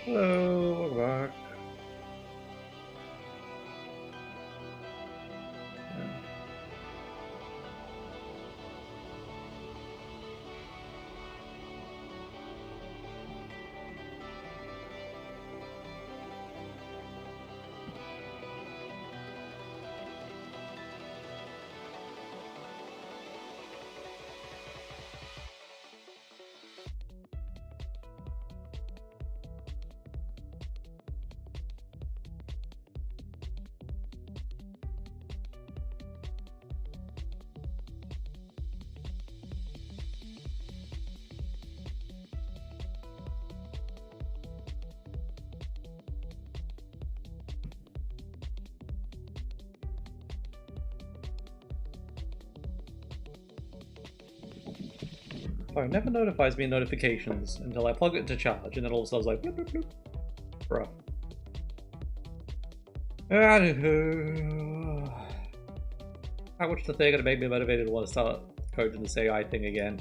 Hello, welcome back. Phone never notifies me in notifications until I plug it to charge, and then all of a sudden it's like bloop bloop bloop. Bruh. I watched the thing and it made me motivated to want to start coding this AI thing again.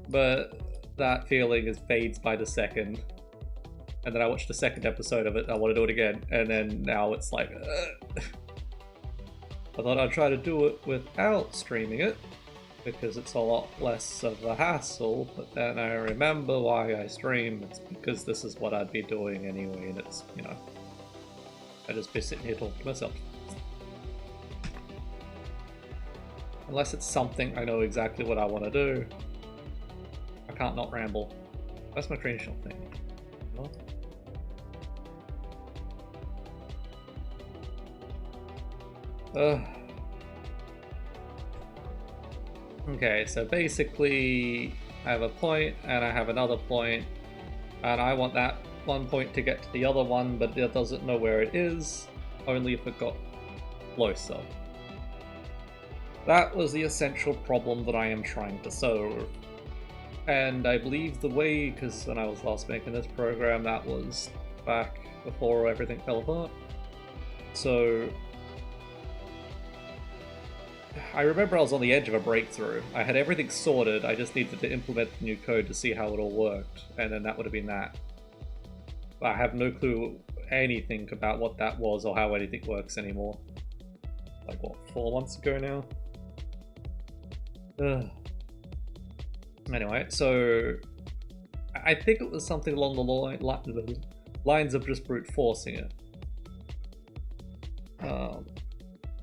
But that feeling is fades by the second. And then I watched the second episode of it, I want to do it again, and then now it's like I thought I'd try to do it without streaming it, because it's a lot less of a hassle, but then I remember why I stream. It's because this is what I'd be doing anyway, and it's, you know, I'd just be sitting here talking to myself. Unless it's something I know exactly what I want to do, I can't not ramble. That's my traditional thing. What? Okay, so basically I have a point and I have another point, and I want that one point to get to the other one, but it doesn't know where it is, only if it got closer. That was the essential problem that I am trying to solve. And I believe the way, because when I was last making this program, that was back before everything fell apart. So I remember I was on the edge of a breakthrough. I had everything sorted, I just needed to implement the new code to see how it all worked, and then that would have been that. I have no clue anything about what that was or how anything works anymore. Like, what, 4 months ago now? Ugh. Anyway, so I think it was something along the lines of just brute forcing it.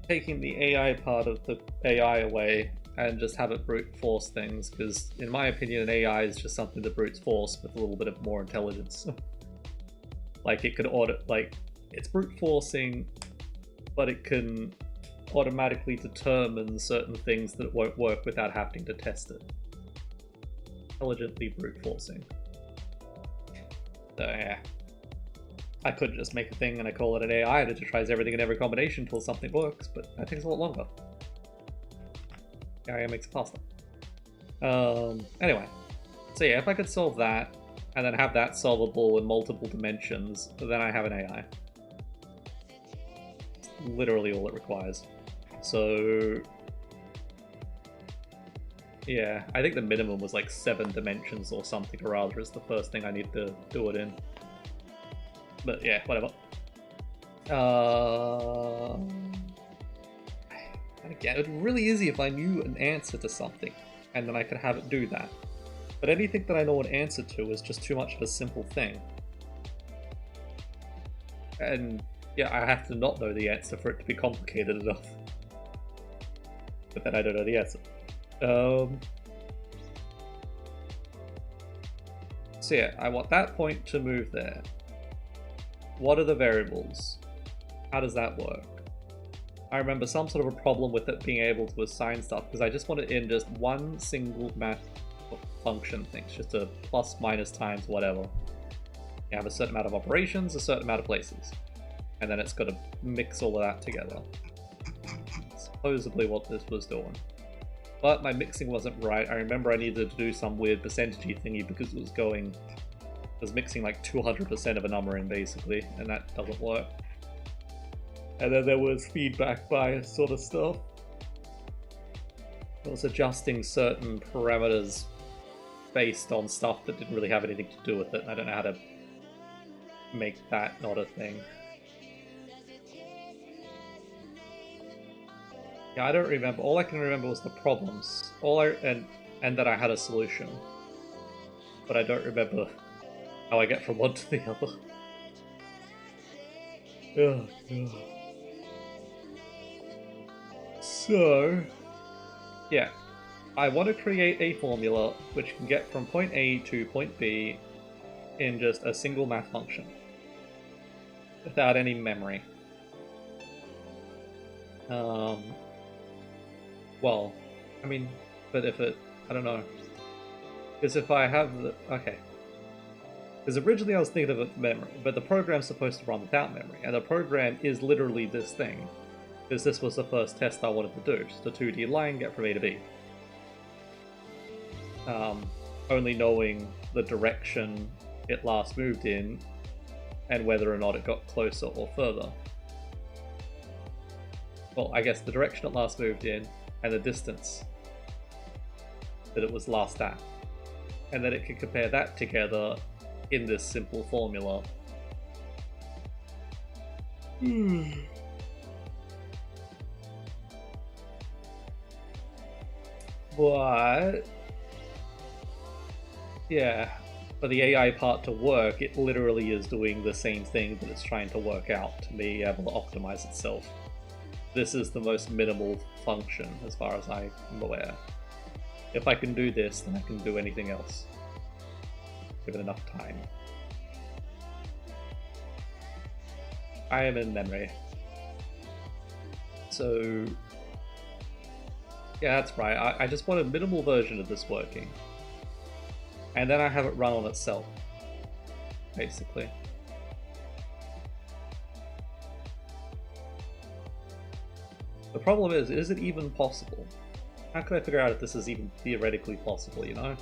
Taking the AI part of the AI away and just have it brute force things, because in my opinion an AI is just something that brute force with a little bit of more intelligence. Like, it could like, it's brute forcing, but it can automatically determine certain things that won't work without having to test it. Intelligently brute forcing. So yeah, I could just make a thing and I call it an AI that just tries everything in every combination until something works, but that takes a lot longer. AI makes it faster. Anyway, so yeah, if I could solve that and then have that solvable in multiple dimensions, then I have an AI. It's literally all it requires. So yeah, I think the minimum was like 7 dimensions or something, or rather is the first thing I need to do it in. But yeah, whatever. And again, it would be really easy if I knew an answer to something, and then I could have it do that. But anything that I know an answer to is just too much of a simple thing. And yeah, I have to not know the answer for it to be complicated enough. But then I don't know the answer. So yeah, I want that point to move there. What are the variables? How does that work? I remember some sort of a problem with it being able to assign stuff, because I just want it in just one single math function thing. It's just a plus, minus, times, whatever. You have a certain amount of operations, a certain amount of places. And then it's got to mix all of that together. Supposedly what this was doing. But my mixing wasn't right. I remember I needed to do some weird percentagey thingy because it was mixing like 200% of a number in, basically, and that doesn't work. And then there was feedback bias sort of stuff. It was adjusting certain parameters based on stuff that didn't really have anything to do with it. I don't know how to make that not a thing. Yeah, I don't remember. All I can remember was the problems. And that I had a solution. But I don't remember how I get from one to the other. Oh, God. So, yeah. I want to create a formula which can get from point A to point B in just a single math function. Without any memory. Well, I mean, but if it... I don't know. Because if I have the... Okay. Because originally I was thinking of memory, but the program's supposed to run without memory, and the program is literally this thing. Because this was the first test I wanted to do, just a 2D line, get from A to B. Only knowing the direction it last moved in, and whether or not it got closer or further. Well, I guess the direction it last moved in, and the distance that it was last at. And then it can compare that together in this simple formula. But yeah, for the AI part to work, it literally is doing the same thing that it's trying to work out to be able to optimize itself. This is the most minimal function as far as I'm aware. If I can do this, then I can do anything else. Given enough time. I am in memory. So yeah, that's right. I just want a minimal version of this working. And then I have it run on itself, basically. The problem is it even possible? How can I figure out if this is even theoretically possible, you know?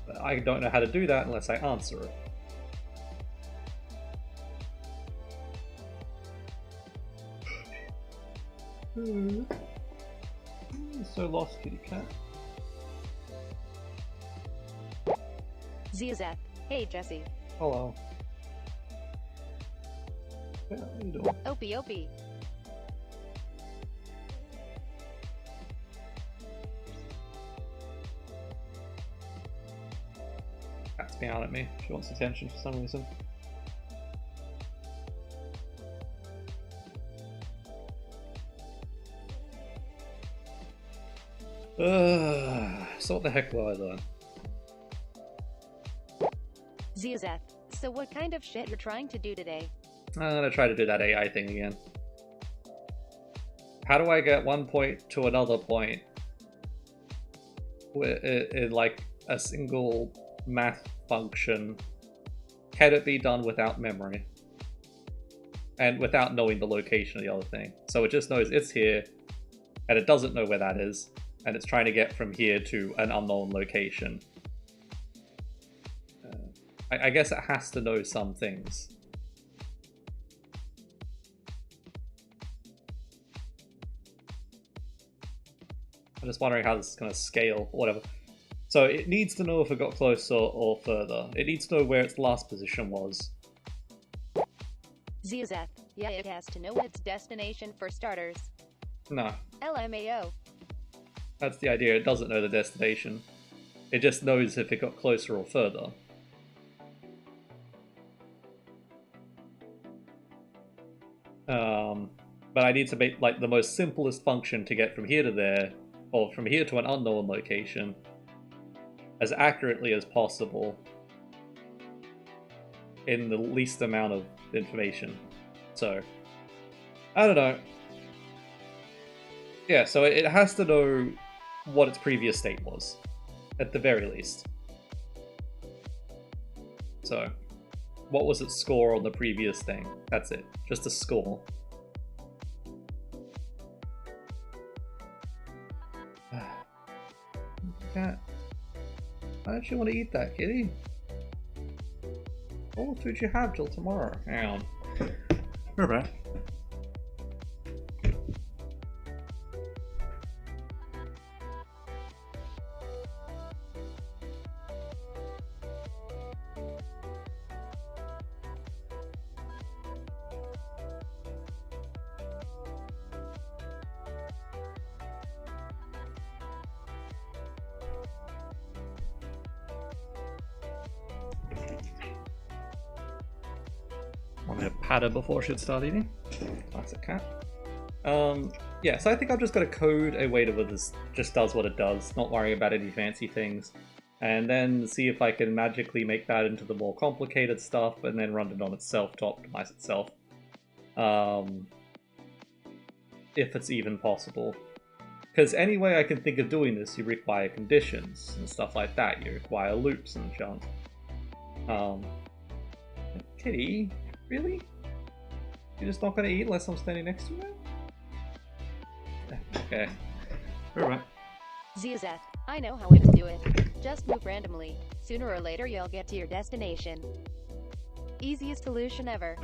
But I don't know how to do that unless I answer it. So lost, kitty cat. Zizeth. Hey, Jesse. Hello. Yeah, how you doing? Opie, Opie. Cat's meowing at me. She wants attention for some reason. So what the heck was I doing? Zizeth. So what kind of shit you're trying to do today? I'm gonna try to do that AI thing again. How do I get one point to another point in like a single math function? Can it be done without memory? And without knowing the location of the other thing. So it just knows it's here, and it doesn't know where that is, and it's trying to get from here to an unknown location. I guess it has to know some things. I'm just wondering how this is going to scale, or whatever. So it needs to know if it got closer or further. It needs to know where its last position was. Zizeth. Yeah, it has to know its destination for starters. No. LMAO. That's the idea. It doesn't know the destination. It just knows if it got closer or further. But I need to make like the most simplest function to get from here to there, or from here to an unknown location, as accurately as possible in the least amount of information. So, I don't know. Yeah, so it has to know what its previous state was, at the very least. So, what was its score on the previous thing? That's it. Just a score. Cat. Why don't you want to eat that, kitty? All the food you have till tomorrow. Hang on. We're back. Want to pat her before she'd start eating. Classic cat. Yeah, so I think I'm just going to code a way that this just does what it does, not worrying about any fancy things, and then see if I can magically make that into the more complicated stuff, and then run it on itself to optimize itself. If it's even possible. Because any way I can think of doing this, you require conditions and stuff like that. You require loops and junk. Kitty? Really? You're just not going to eat unless I'm standing next to you now? Okay. Alright. ZZ, I know how to do it. Just move randomly. Sooner or later you'll get to your destination. Easiest solution ever.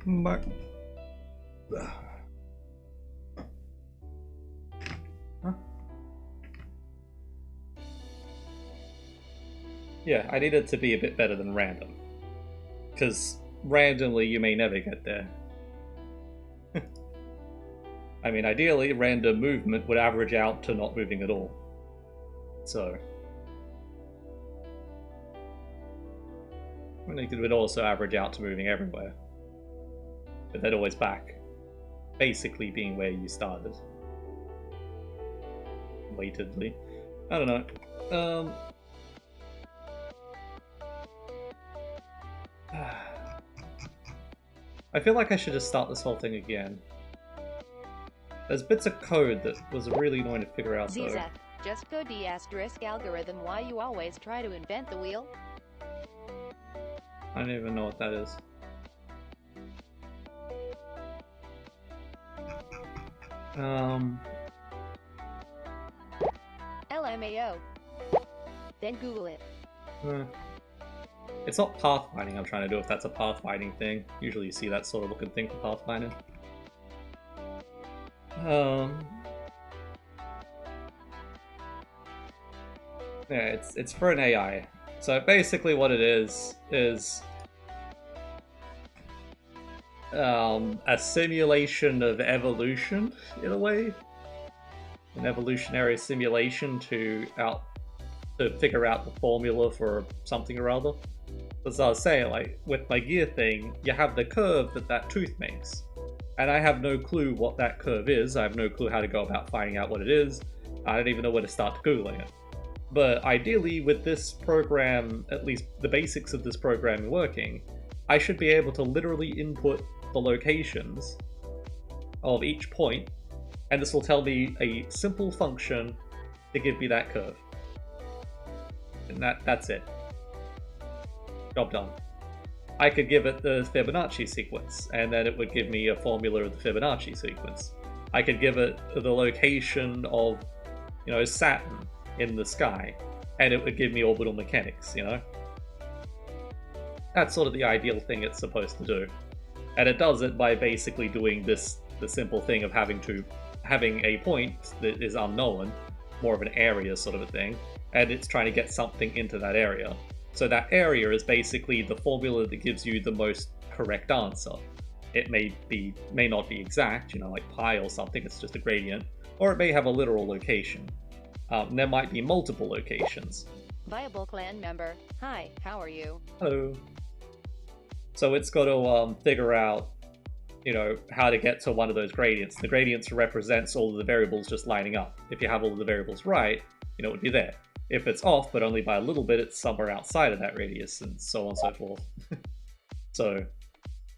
Back. Huh? Yeah, I need it to be a bit better than random. Because randomly you may never get there. I mean, ideally, random movement would average out to not moving at all. So... and it would also average out to moving everywhere. But then always back. Basically being where you started. Weightedly. I don't know. I feel like I should just start this whole thing again. There's bits of code that was really annoying to figure out though. ZZ, just code the asterisk algorithm why you always try to invent the wheel. I don't even know what that is. LMAO. Then Google it. It's not pathfinding I'm trying to do, if that's a pathfinding thing. Usually you see that sort of looking thing for pathfinding. Yeah, it's for an AI. So basically what it is a simulation of evolution, in a way. An evolutionary simulation to figure out the formula for something or other. As I was saying, like, with my gear thing, you have the curve that tooth makes. And I have no clue what that curve is, I have no clue how to go about finding out what it is, I don't even know where to start Googling it. But ideally, with this program, at least the basics of this program working, I should be able to literally input the locations of each point, and this will tell me a simple function to give me that curve. And that's it. Job done. I could give it the Fibonacci sequence, and then it would give me a formula of the Fibonacci sequence. I could give it the location of, Saturn in the sky, and it would give me orbital mechanics, That's sort of the ideal thing it's supposed to do. And it does it by basically doing the simple thing of having a point that is unknown, more of an area sort of a thing, and it's trying to get something into that area. So that area is basically the formula that gives you the most correct answer. It may not be exact, like pi or something, it's just a gradient, or it may have a literal location. There might be multiple locations. Viable clan member. Hi, how are you? Hello. So it's got to figure out, how to get to one of those gradients. The gradients represents all of the variables just lining up. If you have all of the variables right, it would be there. If it's off, but only by a little bit, it's somewhere outside of that radius, and so on and so forth. So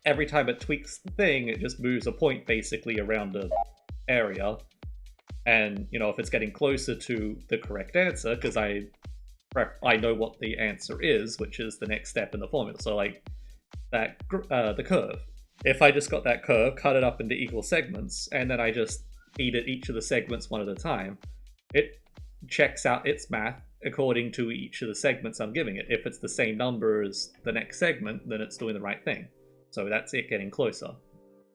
every time it tweaks the thing, it just moves a point basically around the area. And, if it's getting closer to the correct answer, because I know what the answer is, which is the next step in the formula. So, like, the curve. If I just got that curve, cut it up into equal segments, and then I just feed it each of the segments one at a time, it checks out its math according to each of the segments I'm giving it. If it's the same number as the next segment, then it's doing the right thing. So that's it getting closer.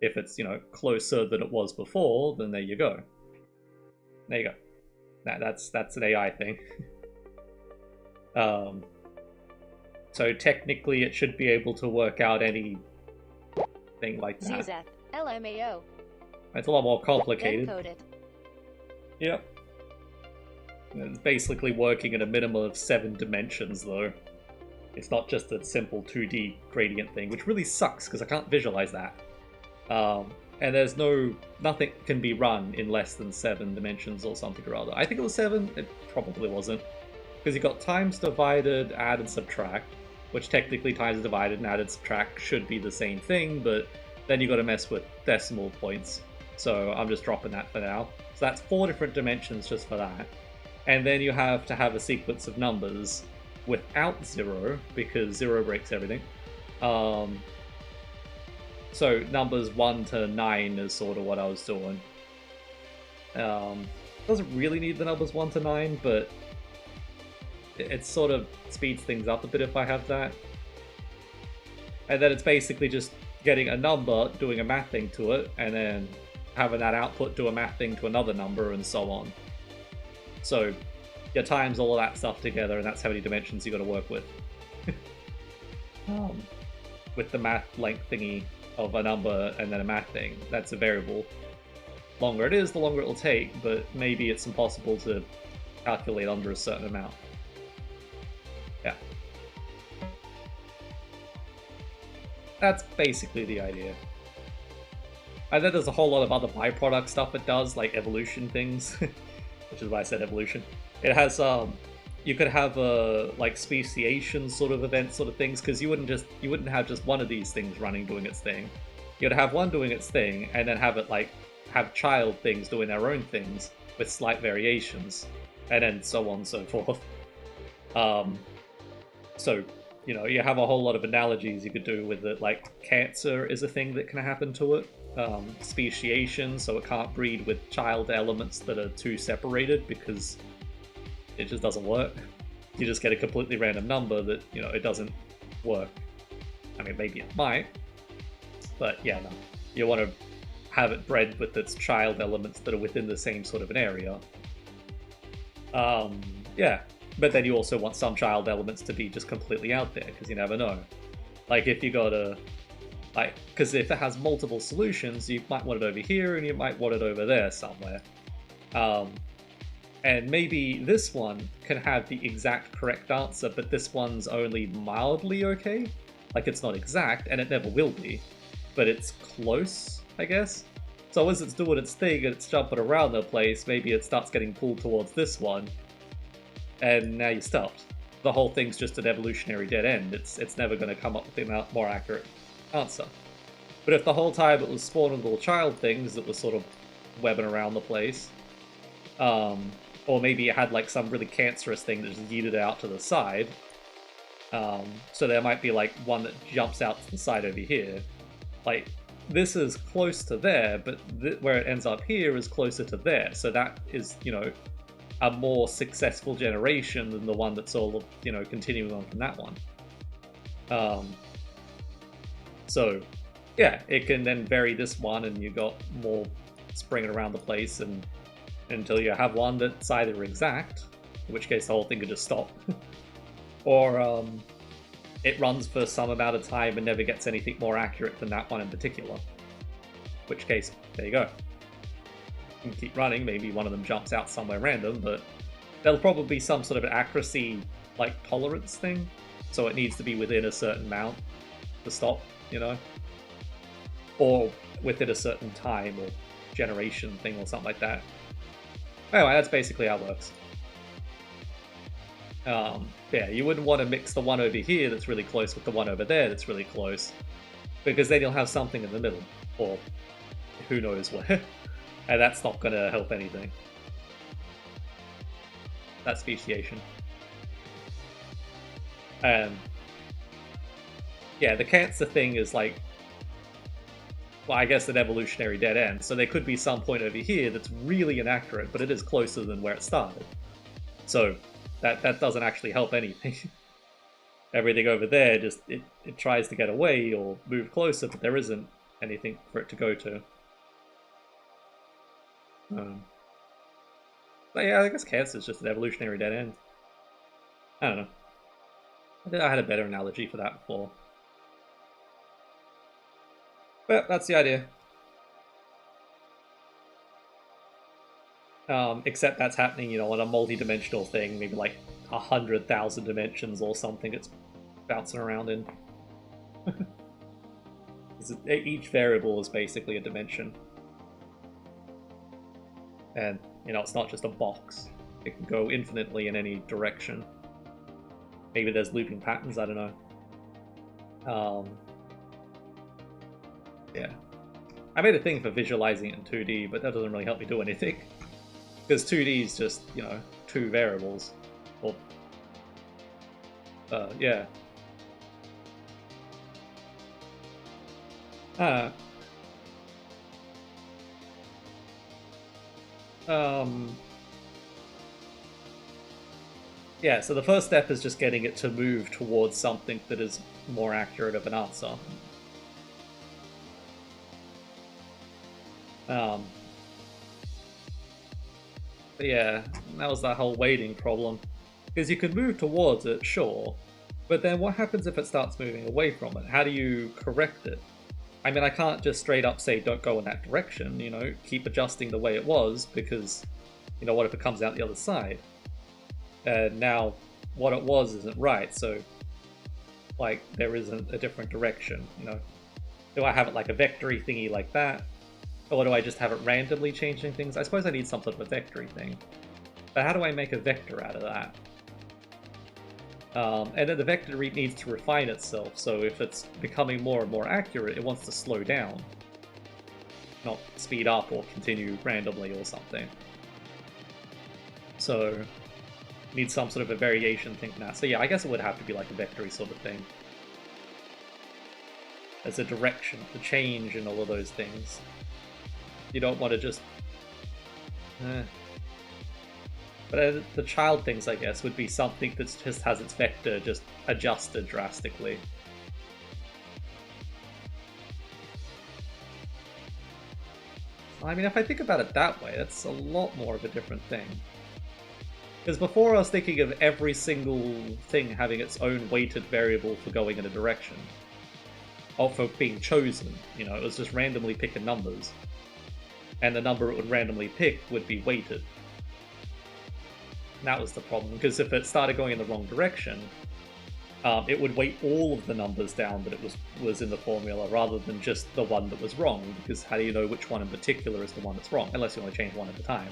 If it's, closer than it was before, then there you go. There you go. That's an AI thing. So technically it should be able to work out any thing like that. Zuzeth, LMAO. It's a lot more complicated. Encoded. Yep. It's basically working in a minimum of 7 dimensions, though. It's not just a simple 2D gradient thing, which really sucks because I can't visualize that. And there's nothing can be run in less than 7 dimensions or something or other. I think it was 7. It probably wasn't, because you got times divided, add and subtract, which technically times divided and add and subtract should be the same thing, but then you got to mess with decimal points. So I'm just dropping that for now. So that's 4 different dimensions just for that. And then you have to have a sequence of numbers without 0, because 0 breaks everything. So numbers 1 to 9 is sort of what I was doing. Doesn't really need the numbers 1 to 9, but it sort of speeds things up a bit if I have that. And then it's basically just getting a number, doing a math thing to it, and then having that output do a math thing to another number, and so on. So you times all of that stuff together, and that's how many dimensions you got to work with. With the math length thingy of a number and then a math thing, that's a variable. The longer it is, the longer it will take, but maybe it's impossible to calculate under a certain amount. Yeah. That's basically the idea. And then there's a whole lot of other byproduct stuff it does, like evolution things, which is why I said evolution. It has, you could have like speciation sort of event sort of things, because you wouldn't have just one of these things running doing its thing. You'd have one doing its thing, and then have it have child things doing their own things with slight variations, and then so on and so forth. So, you have a whole lot of analogies you could do with it, like cancer is a thing that can happen to it. Speciation, so it can't breed with child elements that are too separated, because it just doesn't work. You just get a completely random number that, it doesn't work. I mean, maybe it might, but yeah, no. You want to have it bred with its child elements that are within the same sort of an area. Yeah. But then you also want some child elements to be just completely out there, because you never know. Like, if you got a... because if it has multiple solutions, you might want it over here, and you might want it over there somewhere. And maybe this one can have the exact correct answer, but this one's only mildly okay? Like, it's not exact, and it never will be. But it's close, I guess? So as it's doing its thing, and it's jumping around the place, maybe it starts getting pulled towards this one, and now you're stopped. The whole thing's just an evolutionary dead end. It's never going to come up with a more accurate answer. But if the whole time it was spawning little child things that were sort of webbing around the place, or maybe it had some really cancerous thing that just yeeted out to the side, so there might be one that jumps out to the side over here. This is close to there, but where it ends up here is closer to there, so that is, a more successful generation than the one that's all, continuing on from that one. So, yeah, it can then vary this one, and you got more springing around the place, and until you have one that's either exact, in which case the whole thing could just stop, or it runs for some amount of time and never gets anything more accurate than that one in particular. In which case, there you go. You can keep running, maybe one of them jumps out somewhere random, but there'll probably be some sort of an accuracy, like, tolerance thing, so it needs to be within a certain amount to stop, you know? Or within a certain time or generation thing or something like that. Anyway, that's basically how it works. Yeah, you wouldn't want to mix the one over here that's really close with the one over there that's really close, because then you'll have something in the middle, or who knows where, and that's not going to help anything. That's speciation. Yeah, the cancer thing is like, well, I guess an evolutionary dead end, so there could be some point over here that's really inaccurate, but it is closer than where it started. So that doesn't actually help anything. Everything over there just it tries to get away or move closer, but there isn't anything for it to go to. But yeah, I guess cancer is just an evolutionary dead end. I don't know. I think I had a better analogy for that before. But that's the idea. Except that's happening, you know, on a multi-dimensional thing, maybe like 100,000 dimensions or something it's bouncing around in. Each variable is basically a dimension. And, you know, it's not just a box. It can go infinitely in any direction. Maybe there's looping patterns, I don't know. Yeah. I made a thing for visualizing it in 2D, but that doesn't really help me do anything. Because 2D is just, you know, two variables. Or, yeah. Yeah, so the first step is just getting it to move towards something that is more accurate of an answer. But yeah, that was that whole waiting problem. Because you can move towards it, sure, but then what happens if it starts moving away from it? How do you correct it? I mean, I can't just straight up say don't go in that direction, you know, keep adjusting the way it was, because, you know, what if it comes out the other side? And now what it was isn't right, so, like, there isn't a different direction, you know? Do I have it like a vectory thingy like that? Or do I just have it randomly changing things? I suppose I need some sort of a vectory thing. But how do I make a vector out of that? And then the vector needs to refine itself, so if it's becoming more and more accurate, it wants to slow down. Not speed up or continue randomly or something. So, need some sort of a variation thing now. So yeah, I guess it would have to be like a vectory sort of thing. There's a direction, the change and all of those things. You don't want to just... But the child things, I guess, would be something that just has its vector just adjusted drastically. I mean, if I think about it that way, that's a lot more of a different thing. Because before I was thinking of every single thing having its own weighted variable for going in a direction. Or for being chosen, you know, it was just randomly picking numbers. And the number it would randomly pick would be weighted. And that was the problem, because if it started going in the wrong direction, it would weight all of the numbers down that it was in the formula, rather than just the one that was wrong, because how do you know which one in particular is the one that's wrong, unless you want to change one at a time.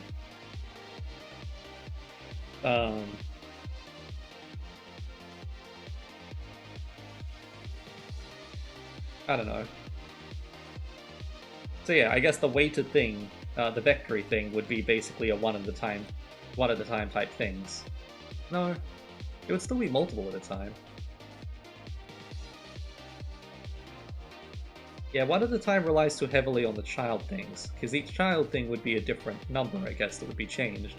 I don't know. So yeah, I guess the weighted thing, the vectory thing, would be basically a one at a time type things. No, it would still be multiple at a time. Yeah, one at a time relies too heavily on the child things, because each child thing would be a different number, I guess, that would be changed.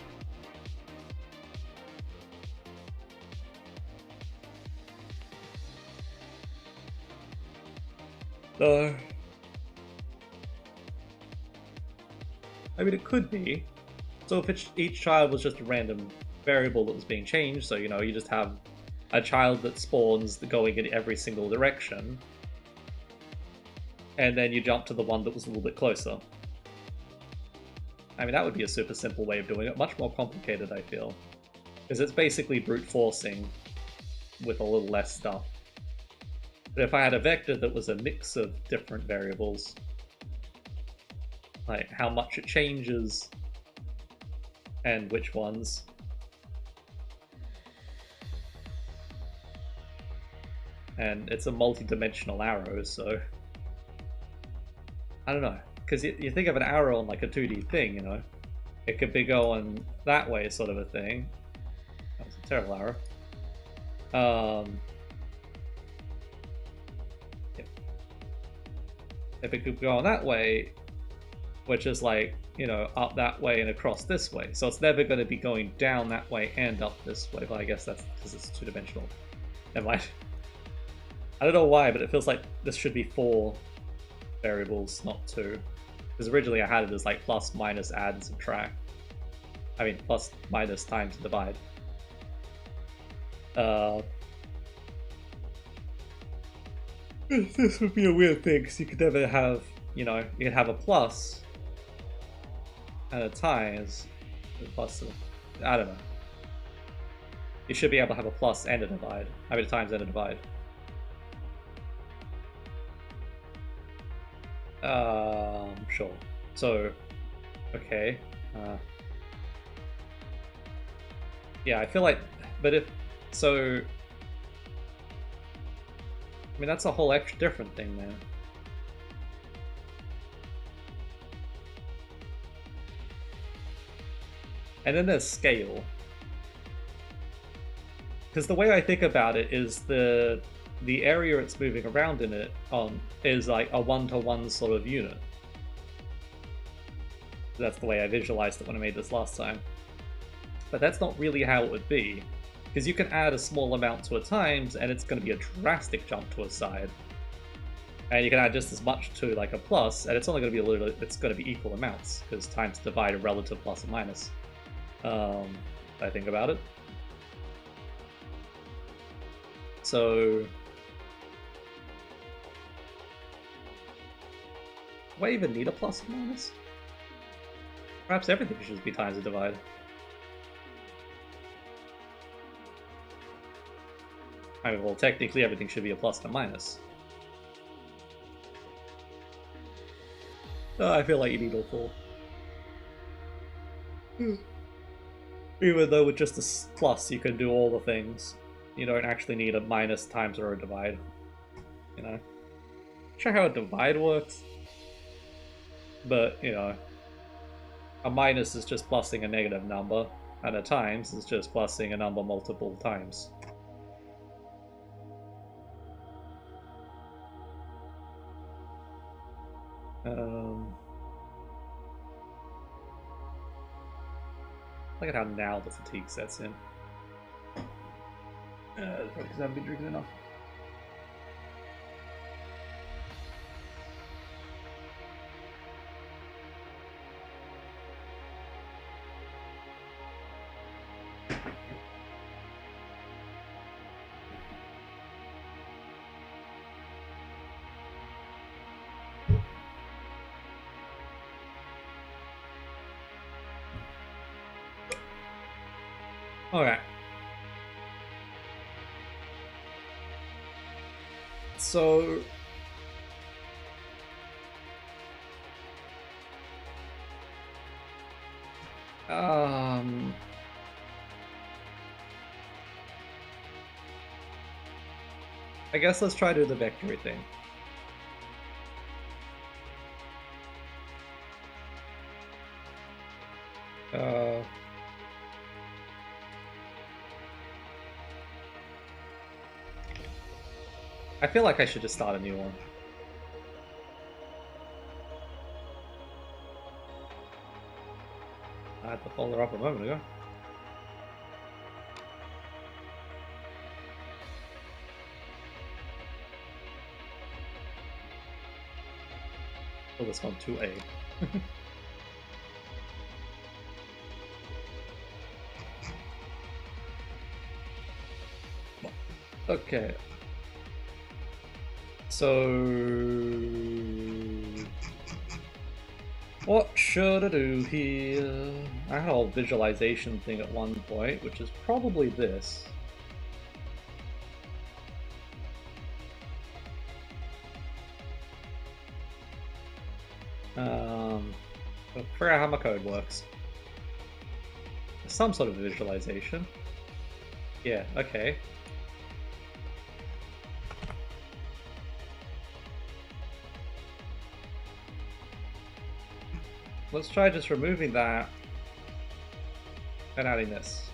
I mean, it could be. So if each child was just a random variable that was being changed, so, you know, you just have a child that spawns going in every single direction, and then you jump to the one that was a little bit closer. I mean, that would be a super simple way of doing it. Much more complicated, I feel. Because it's basically brute forcing with a little less stuff. But if I had a vector that was a mix of different variables, like how much it changes and which ones, and it's a multi-dimensional arrow, so I don't know, because you think of an arrow on like a 2D thing, you know, it could be going that way, sort of a thing. That was a terrible arrow. If it could go on that way, which is like, you know, up that way and across this way, so it's never going to be going down that way and up this way. But I guess that's because it's two-dimensional. Never mind. I don't know why, but it feels like this should be 4 variables, not 2. Because originally I had it as like plus, minus, add, and subtract. I mean, plus, minus, times, and divide. This would be a weird thing, because you could never have, you know, you could have a plus and a times, plus, I don't know. You should be able to have a plus and a divide. I mean, a times and a divide. Sure. So, okay. Yeah, I feel like, but if, so, I mean, that's a whole extra different thing, man. And then there's scale. Because the way I think about it is the area it's moving around in it on is like a 1-to-1 sort of unit. That's the way I visualized it when I made this last time. But that's not really how it would be. Because you can add a small amount to a times, and it's going to be a drastic jump to a side. And you can add just as much to like a plus, and it's only going to be a little. It's going to be equal amounts because times divide a relative plus and minus. I think about it. So, do I even need a plus and minus? Perhaps everything should just be times and divide. I mean, well, technically everything should be a plus and a minus. I feel like you need all 4. Even though with just a plus you can do all the things. You don't actually need a minus, times, or a divide. You know? Not sure how a divide works. But, you know, a minus is just plussing a negative number, and a times is just plussing a number multiple times. Look at how now the fatigue sets in. Probably because I haven't been drinking enough. Alright. So... I guess let's try to do the vector thing. I feel like I should just start a new one. I had the folder up a moment ago. Oh, this one 2A. Okay. So what should I do here? I had a whole visualization thing at one point, which is probably this. I'll figure out how my code works. Some sort of visualization. Yeah, okay. Let's try just removing that and adding this.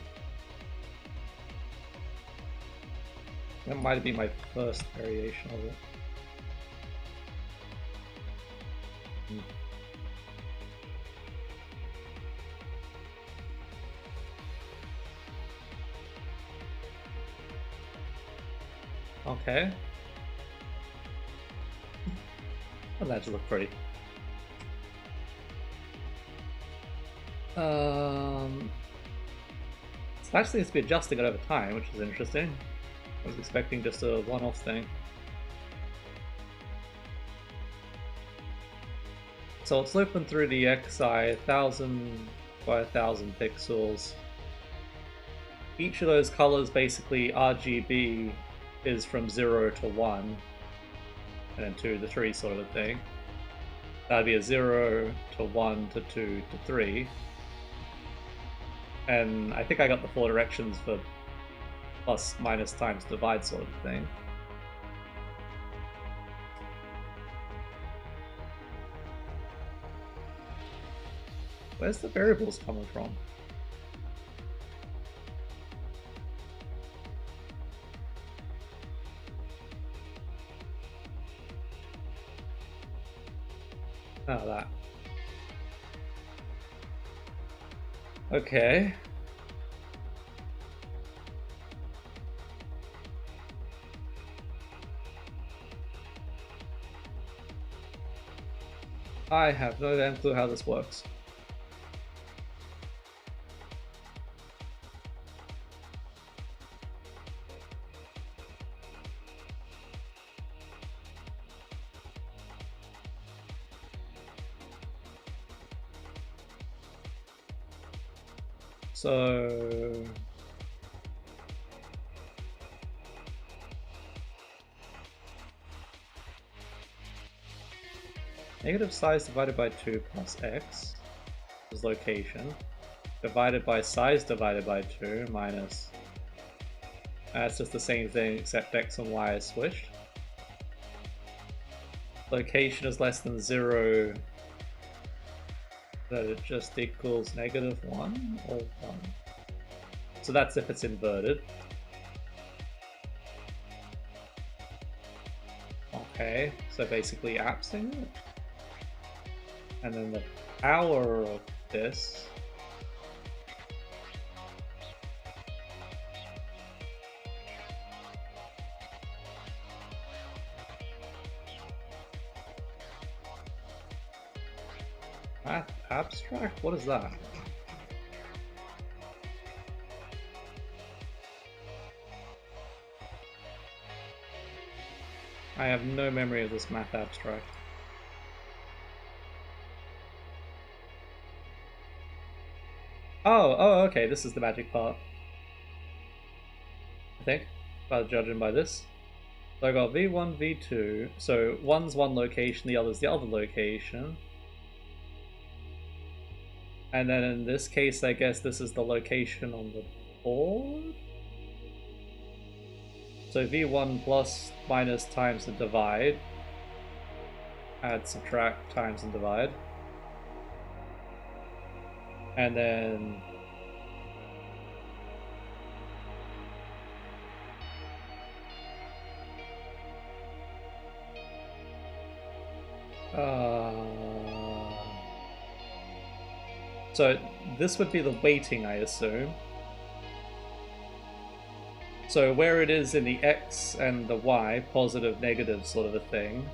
That might be my first variation of it. Okay. Well, that just look pretty. So actually it's be adjusting it over time, which is interesting. I was expecting just a one-off thing. So it's looping through the XI 1000 by 1000 pixels. Each of those colors, basically RGB, is from 0 to 1, and then 2 to 3 sort of a thing. That'd be a 0 to 1 to 2 to 3. And I think I got the 4 directions for plus, minus, times, divide sort of thing. Where's the variables coming from? Oh, that. Okay. I have no damn clue how this works. So negative size divided by 2 plus x is location, divided by size divided by 2 minus... That's just the same thing except x and y is switched. Location is less than 0, that it just equals negative 1 or 1. So that's if it's inverted. Okay, so basically appsing it. And then the power of this math abstract? What is that? I have no memory of this math abstract. Oh, okay, this is the magic part. I think, by judging by this. So I got V1, V2, so one's one location, the other's the other location. And then in this case, I guess this is the location on the board? So V1 plus, minus, times, and divide. Add, subtract, times, and divide. And then... So this would be the weighting, I assume. So where it is in the x and the y, positive, negative sort of a thing,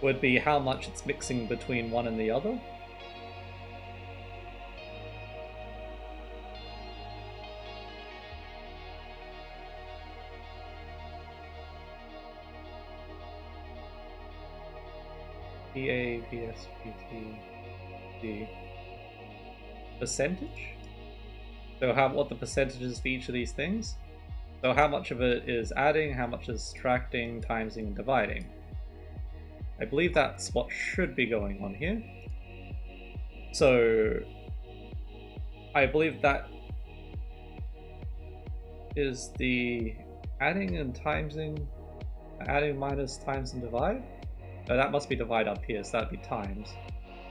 would be how much it's mixing between one and the other. PA, PS, PT, D. Percentage? So what the percentage is for each of these things? So how much of it is adding, how much is subtracting, timesing, and dividing? I believe that's what should be going on here. So I believe that is the adding and timesing, adding minus times and divide? No, that must be divide up here, so that'd be times.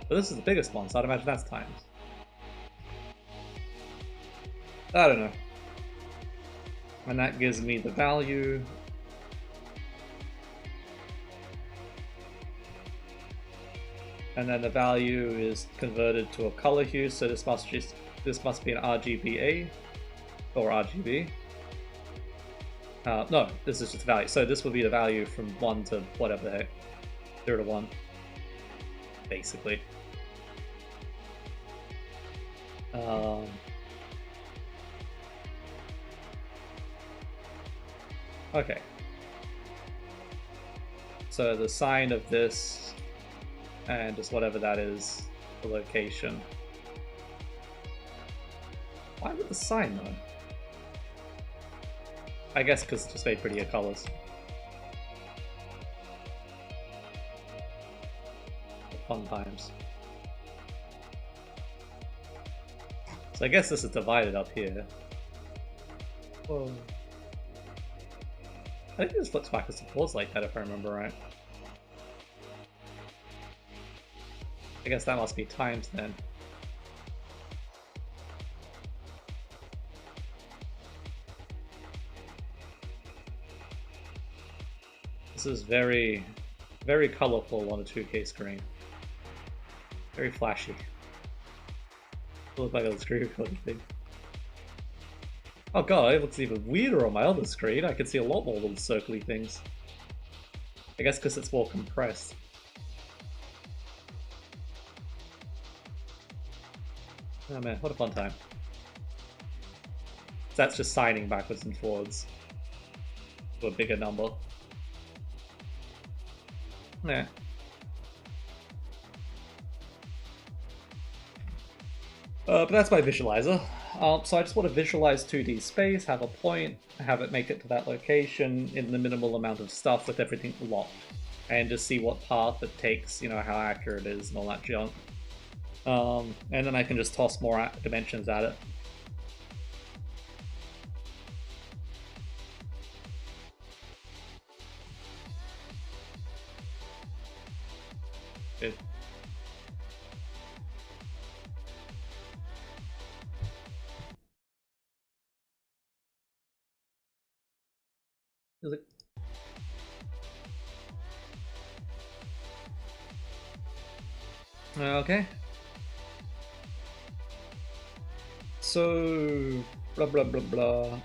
But this is the biggest one, so I'd imagine that's times. I don't know. And that gives me the value. And then the value is converted to a color hue, so this must be an RGBA or RGB. No, this is just the value. So this would be the value from 1 to whatever the heck. 0 to 1. Basically. Okay. So the sign of this, and just whatever that is, the location. Why with the sign though? I guess because it's just made prettier colors. Fun times. So I guess this is divided up here. Whoa. I think this flips backwards and forwards like that if I remember right. I guess that must be times then. This is very, very colorful on a 2K screen. Very flashy. It looks like a screen recording thing. Oh god, it looks even weirder on my other screen. I can see a lot more little circly things. I guess because it's more compressed. Oh man, what a fun time. So that's just signing backwards and forwards to a bigger number. Yeah. But that's my visualizer. So I just want to visualize 2D space, have a point, have it make it to that location in the minimal amount of stuff with everything locked. And just see what path it takes, you know, how accurate it is and all that junk. And then I can just toss more dimensions at it. Good. Okay. So, blah blah blah blah.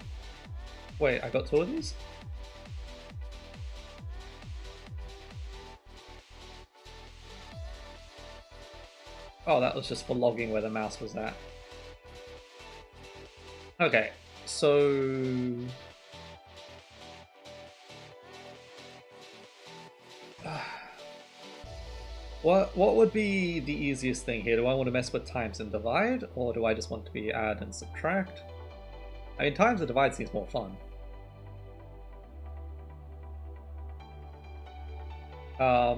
Wait, I got 2 of these? Oh, that was just for logging where the mouse was at. Okay, so... What would be the easiest thing here? Do I want to mess with times and divide, or do I just want to be add and subtract? I mean, times and divide seems more fun.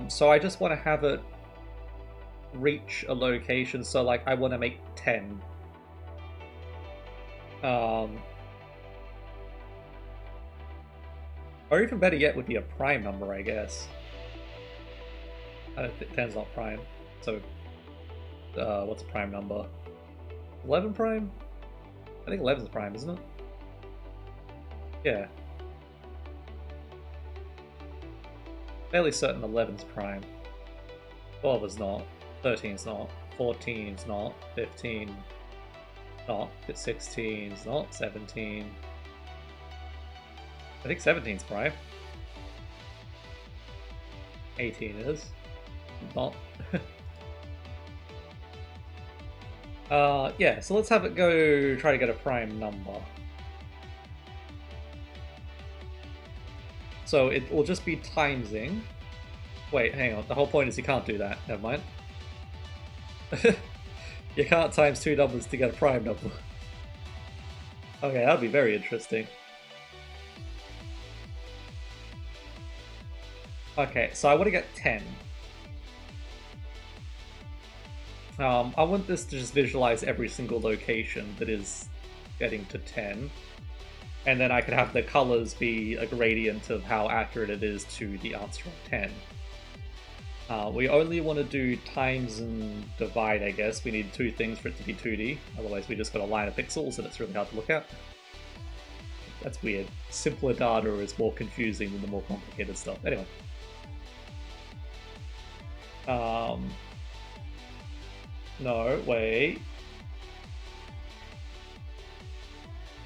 So I just want to have it reach a location, so like I want to make 10. Or even better yet would be a prime number, I guess. 10's not prime, so what's a prime number? 11 prime? I think 11's prime, isn't it? Yeah. Fairly certain 11's prime. 12 is not, 13's not, 14's not, 15 not, 16's not, 17. I think 17's prime. 18 is. Not. Yeah, so let's have it go try to get a prime number. So it will just be timesing. Wait, hang on. The whole point is you can't do that. Never mind. You can't times two numbers to get a prime number. Okay, that'd be very interesting. Okay, so I want to get 10. I want this to just visualize every single location that is getting to 10. And then I could have the colors be a gradient of how accurate it is to the answer of 10. We only want to do times and divide, I guess. We need two things for it to be 2D. Otherwise we just got a line of pixels and it's really hard to look at. That's weird. Simpler data is more confusing than the more complicated stuff. Anyway. No, wait.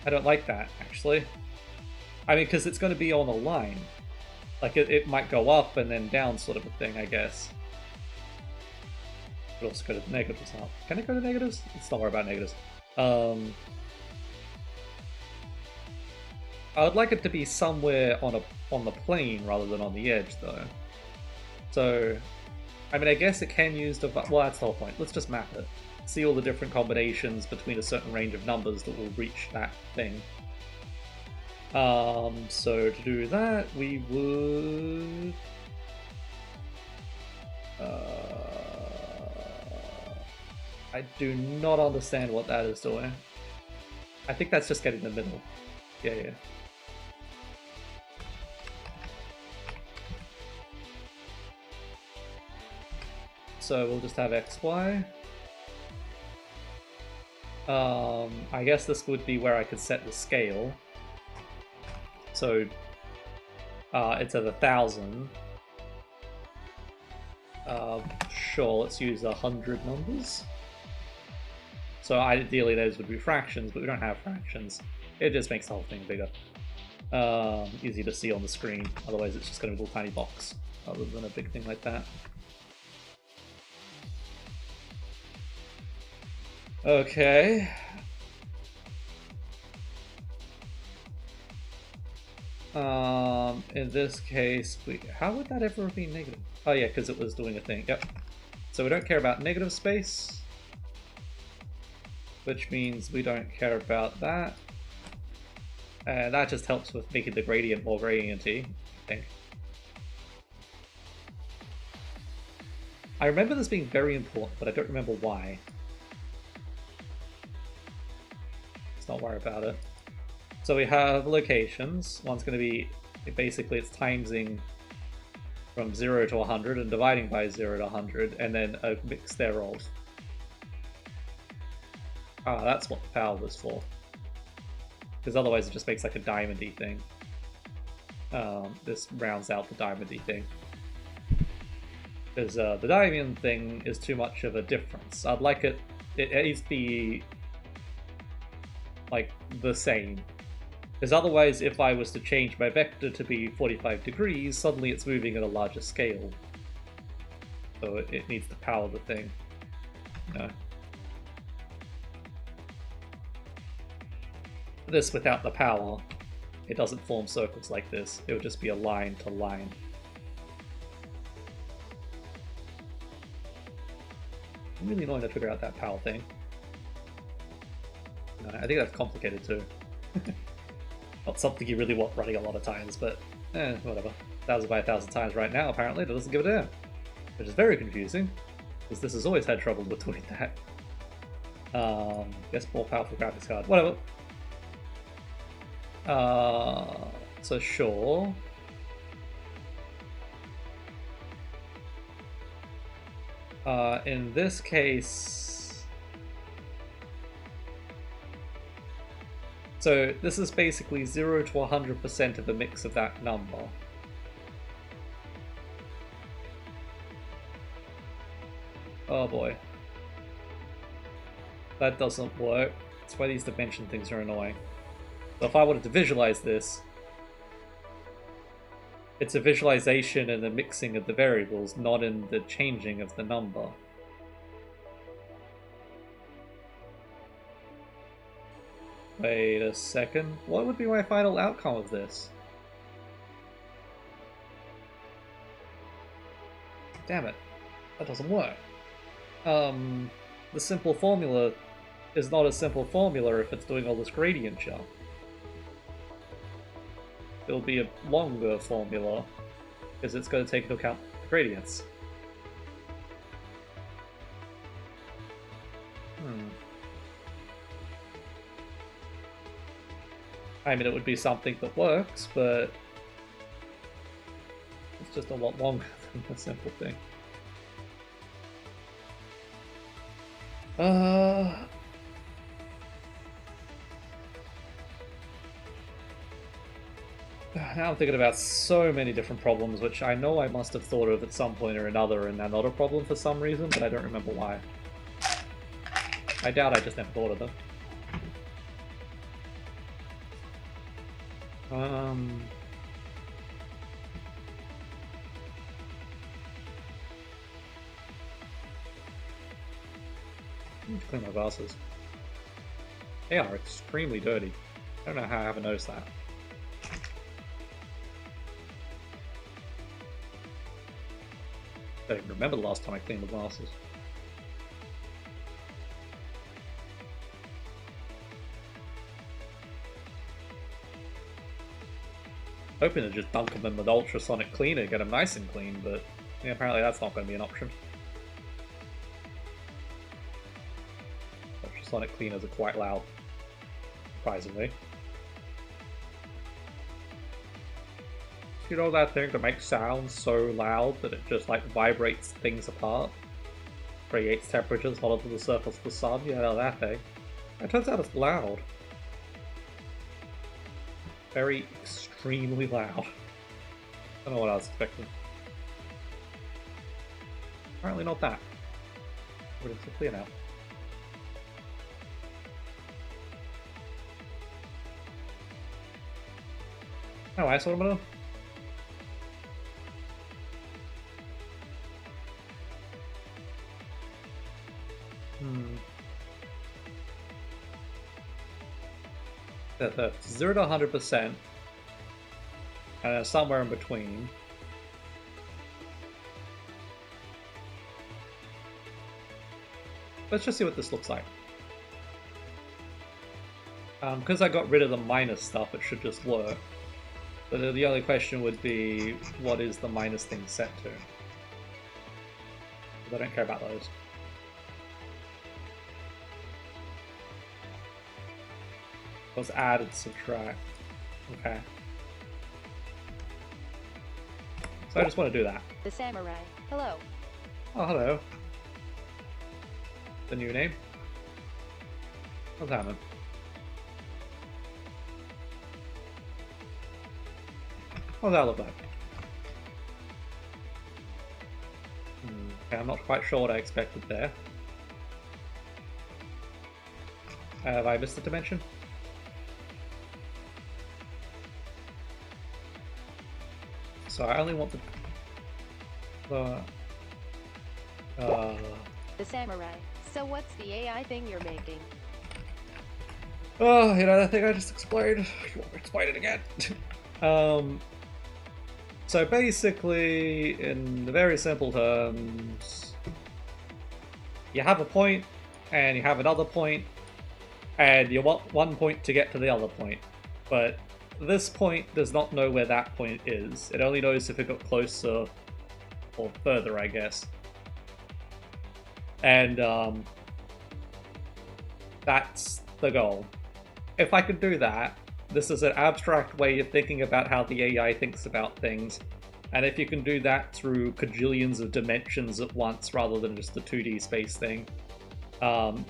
I don't like that, actually. I mean, because it's going to be on a line. Like, it might go up and then down sort of a thing, I guess. But also go to negatives now. Can it go to negatives? Let's not worry about negatives. I would like it to be somewhere on the plane rather than on the edge, though. So, I mean, I guess it can use well, that's the whole point. Let's just map it. See all the different combinations between a certain range of numbers that will reach that thing. So to do that, we would... I do not understand what that is doing. I think that's just getting the middle. Yeah. So we'll just have XY. I guess this would be where I could set the scale. So it's at 1,000. Sure, let's use 100 numbers. So ideally those would be fractions, but we don't have fractions. It just makes the whole thing bigger. Easy to see on the screen, otherwise it's just going to be a little tiny box, other than a big thing like that. Okay. In this case, how would that ever be negative? Oh yeah, because it was doing a thing. Yep. So we don't care about negative space, which means we don't care about that. And that just helps with making the gradient more gradienty, I think. I remember this being very important, but I don't remember why. Let's not worry about it. So we have locations. One's going to be, basically it's timesing from 0 to 100 and dividing by 0 to 100, and then a mix thereof. Ah, that's what the power was for. Because otherwise it just makes like a diamondy thing. This rounds out the diamondy thing. Because the diamond thing is too much of a difference. I'd like it needs to be like the same. Because otherwise, if I was to change my vector to be 45 degrees, suddenly it's moving at a larger scale. So it needs to power the thing. No. This without the power, it doesn't form circles like this. It would just be a line to line. I'm really annoying to figure out that power thing. No, I think that's complicated too. Not something you really want running a lot of times, but whatever. 1,000 by 1,000 times right now, apparently, it doesn't give a damn. Which is very confusing, because this has always had trouble with doing that. Guess more powerful graphics card. Whatever. So sure. In this case... So this is basically 0 to 100% of a mix of that number. Oh boy. That doesn't work. That's why these dimension things are annoying. So if I wanted to visualize this, it's a visualization in the mixing of the variables, not in the changing of the number. Wait a second. What would be my final outcome of this? Damn it. That doesn't work. The simple formula is not a simple formula if it's doing all this gradient jump. It'll be a longer formula, because it's going to take into account the gradients. I mean, it would be something that works, but it's just a lot longer than the simple thing. Now I'm thinking about so many different problems, which I know I must have thought of at some point or another, and they're not a problem for some reason, but I don't remember why. I doubt I just never thought of them. I need to clean my glasses. They are extremely dirty. I don't know how I haven't noticed that. I don't even remember the last time I cleaned the glasses. Hoping to just dunk them in with ultrasonic cleaner, get them nice and clean, but yeah, apparently that's not going to be an option. Ultrasonic cleaners are quite loud, surprisingly. You know that thing that makes sounds so loud that it just like vibrates things apart? Creates temperatures hotter than the surface of the sun? You know that thing. It turns out it's loud. Very extremely loud. I don't know what I was expecting. Apparently not that. But it's clear now. Oh, I saw him. The 0 to 100%, and then somewhere in between. Let's just see what this looks like. Because I got rid of the minus stuff, it should just work. But the only question would be, what is the minus thing set to? Because I don't care about those. Was add and subtract. Okay. So I just want to do that. The samurai. Hello. Oh, hello. The new name? What's happening? What does that look like? Okay, I'm not quite sure what I expected there. Have I missed a dimension? So I only want the samurai. So what's the AI thing you're making? Oh, you know that thing I just explained? You want me to explain it again? So basically, in very simple terms, you have a point, and you have another point, and you want one point to get to the other point, but this point does not know where that point is. It only knows if it got closer or further, I guess. And that's the goal. If I could do that, this is an abstract way of thinking about how the AI thinks about things. And if you can do that through cajillions of dimensions at once rather than just the 2D space thing,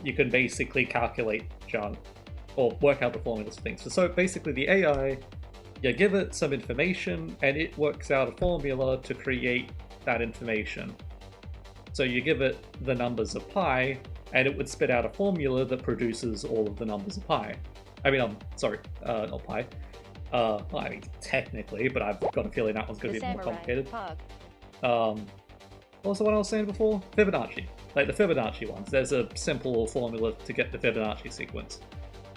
you can basically calculate junk or work out the formulas for things. So basically the AI, you give it some information and it works out a formula to create that information. So you give it the numbers of pi and it would spit out a formula that produces all of the numbers of pi. I mean, sorry, not pi. Well, I mean, technically, but I've got a feeling that one's going to be more complicated. What was the one I was saying before? Fibonacci. Like the Fibonacci ones. There's a simple formula to get the Fibonacci sequence.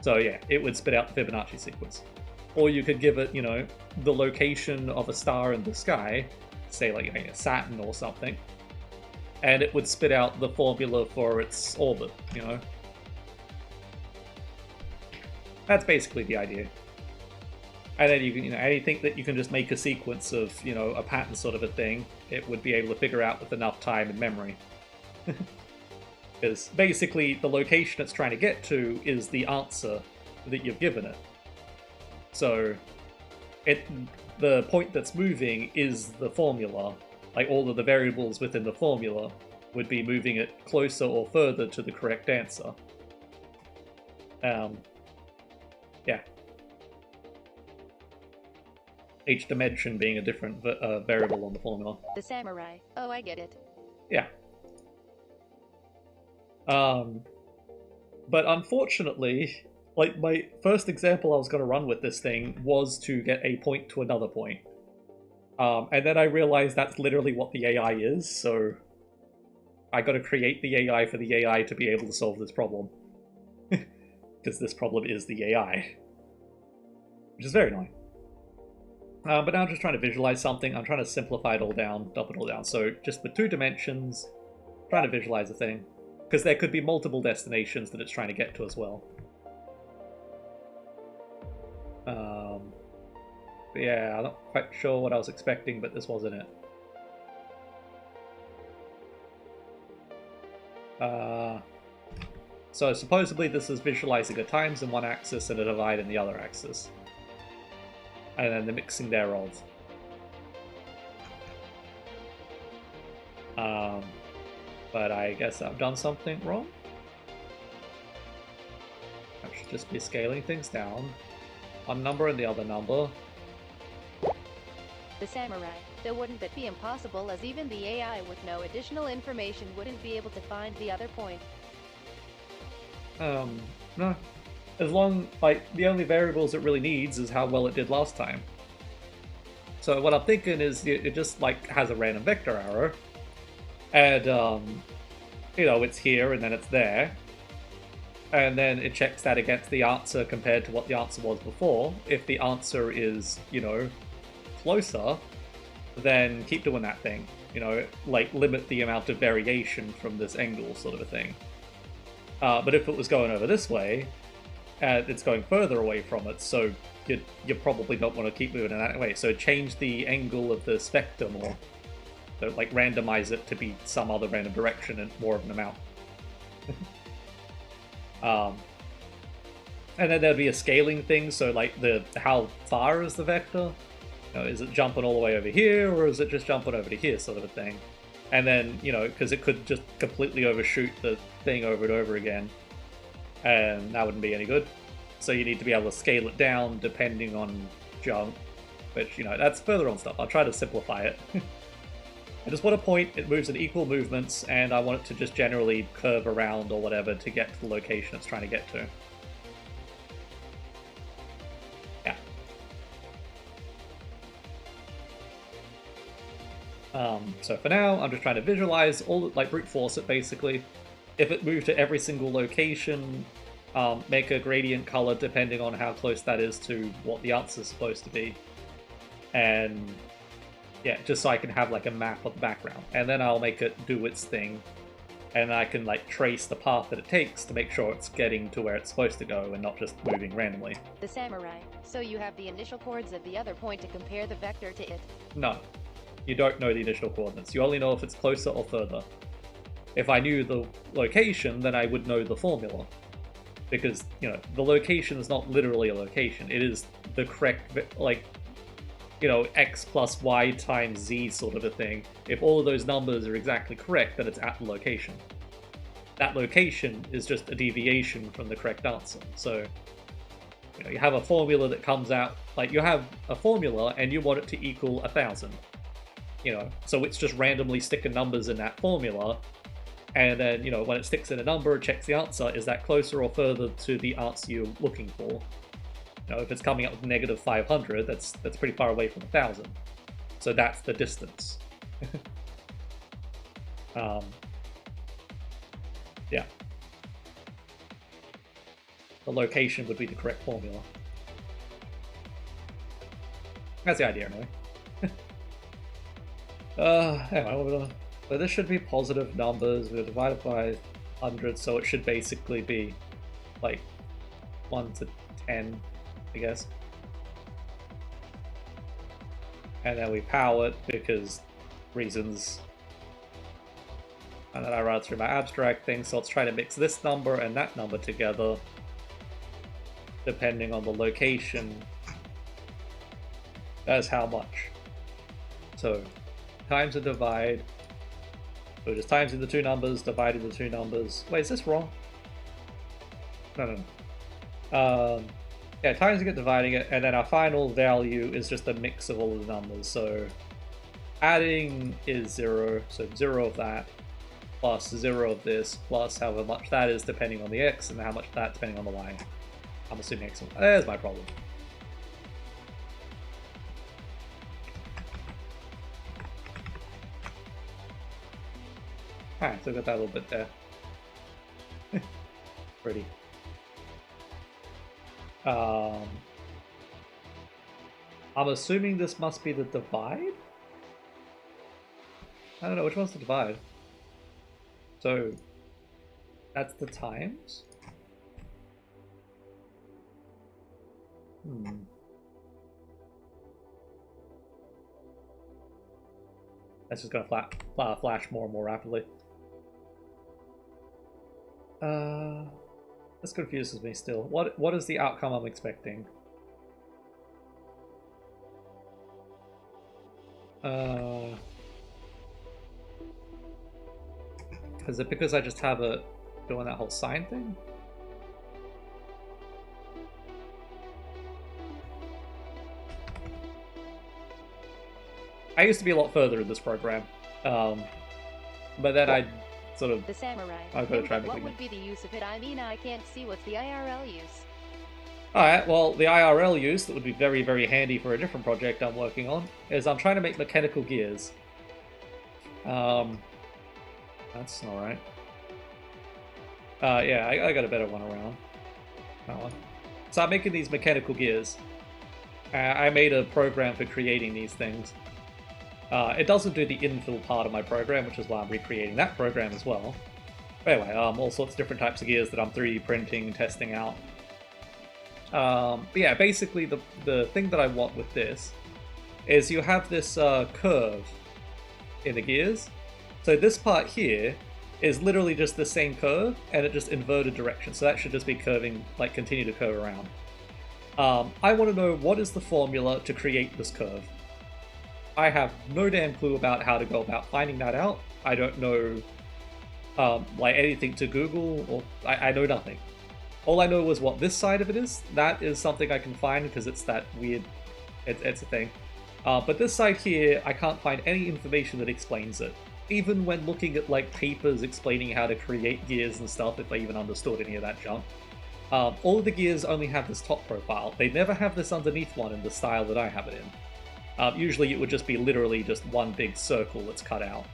So yeah, it would spit out the Fibonacci sequence. Or you could give it, you know, the location of a star in the sky, say like, you know, Saturn or something, and it would spit out the formula for its orbit, you know? That's basically the idea. And then you can, anything that you can just make a sequence of, a pattern sort of a thing, it would be able to figure out with enough time and memory. Because basically the location it's trying to get to is the answer that you've given it. So the point that's moving is the formula. Like all of the variables within the formula would be moving it closer or further to the correct answer. Yeah. Each dimension being a different variable on the formula. The samurai. Oh, I get it. Yeah. But unfortunately, like my first example I was going to run with this thing was to get a point to another point. And then I realized that's literally what the AI is, so I got to create the AI for the AI to be able to solve this problem. Because this problem is the AI. Which is very annoying. But now I'm just trying to visualize something. I'm trying to simplify it all down, dump it all down. So just with 2 dimensions, trying to visualize a thing. Because there could be multiple destinations that it's trying to get to as well. Yeah, I'm not quite sure what I was expecting, but this wasn't it. So supposedly this is visualizing a times in one axis and a divide in the other axis. And then the mixing thereof. But I guess I've done something wrong. I should just be scaling things down. One number and the other number. The samurai. So wouldn't it be impossible, as even the AI with no additional information wouldn't be able to find the other point? No. As long, the only variables it really needs is how well it did last time. So what I'm thinking is it just, has a random vector arrow. And, it's here and then it's there. And then it checks that against the answer compared to what the answer was before. If the answer is, closer, then keep doing that thing. Limit the amount of variation from this angle sort of a thing. But if it was going over this way, it's going further away from it, so you probably don't want to keep moving in that way. So change the angle of the spectre more. So randomize it to be some other random direction and more of an amount. And then there'd be a scaling thing, so how far is the vector? Is it jumping all the way over here, or is it just jumping over to here sort of a thing? And then, because it could just completely overshoot the thing over and over again, and that wouldn't be any good. So you need to be able to scale it down depending on jump, which, that's further on stuff. I'll try to simplify it. I just want a point, it moves in equal movements, and I want it to just generally curve around or whatever to get to the location it's trying to get to. Yeah. So for now, I'm just trying to visualize all, brute force it basically. If it moved to every single location, make a gradient color depending on how close that is to what the answer is supposed to be. And yeah, just so I can have a map of the background. And then I'll make it do its thing. And I can trace the path that it takes to make sure it's getting to where it's supposed to go and not just moving randomly. The samurai. So you have the initial coordinates of the other point to compare the vector to it? No. You don't know the initial coordinates. You only know if it's closer or further. If I knew the location, then I would know the formula. Because, the location is not literally a location. It is the correct, x plus y times z sort of a thing. If all of those numbers are exactly correct, then it's at the location. That location is just a deviation from the correct answer. So, you have a formula that comes out, you have a formula and you want it to equal 1,000. So it's just randomly sticking numbers in that formula. And then, when it sticks in a number, it checks the answer. Is that closer or further to the answer you're looking for? If it's coming up with negative 500, that's pretty far away from 1,000. So that's the distance. Yeah. The location would be the correct formula. That's the idea, anyway. Anyway, what So this should be positive numbers. We're divided by 100, so it should basically be like 1 to 10, I guess. And then we power it because reasons. And then I run through my abstract thing, so let's try to mix this number and that number together, depending on the location. That's how much. So, times a divide. So just times in the two numbers, dividing the two numbers. Wait, is this wrong? No. Yeah, timesing it, dividing it, and then our final value is just a mix of all of the numbers. So adding is 0, so 0 of that, plus 0 of this, plus however much that is depending on the x, and how much that depending on the y. I'm assuming x. There's my problem. Alright, so I got that a little bit there. Pretty. I'm assuming this must be the divide? I don't know, which one's the divide? So, that's the times? That's just gonna flash more and more rapidly. This confuses me still. What is the outcome I'm expecting? Is it because I just have it doing that whole sign thing? I used to be a lot further in this program, but then I sort of... The samurai. I've got to try what would be the use of it? I mean, I can't see what's the IRL use. Alright, well, the IRL use that would be very, very handy for a different project I'm working on is I'm trying to make mechanical gears. That's alright. Yeah, I got a better one around. That one. So I'm making these mechanical gears. I made a program for creating these things. It doesn't do the infill part of my program, which is why I'm recreating that program as well. But anyway, all sorts of different types of gears that I'm 3D printing and testing out. But yeah, basically the thing that I want with this is you have this curve in the gears. So this part here is literally just the same curve, and it just inverted direction. So that should just be curving, like continue to curve around. I want to know what is the formula to create this curve. I have no damn clue about how to go about finding that out. I don't know like anything to Google, or I know nothing. All I know was what this side of it is. That is something I can find because it's that weird, it's a thing. But this side here, I can't find any information that explains it. Even when looking at like papers explaining how to create gears and stuff, if I even understood any of that junk. All of the gears only have this top profile. They never have this underneath one in the style that I have it in. Usually it would just be literally just one big circle that's cut out.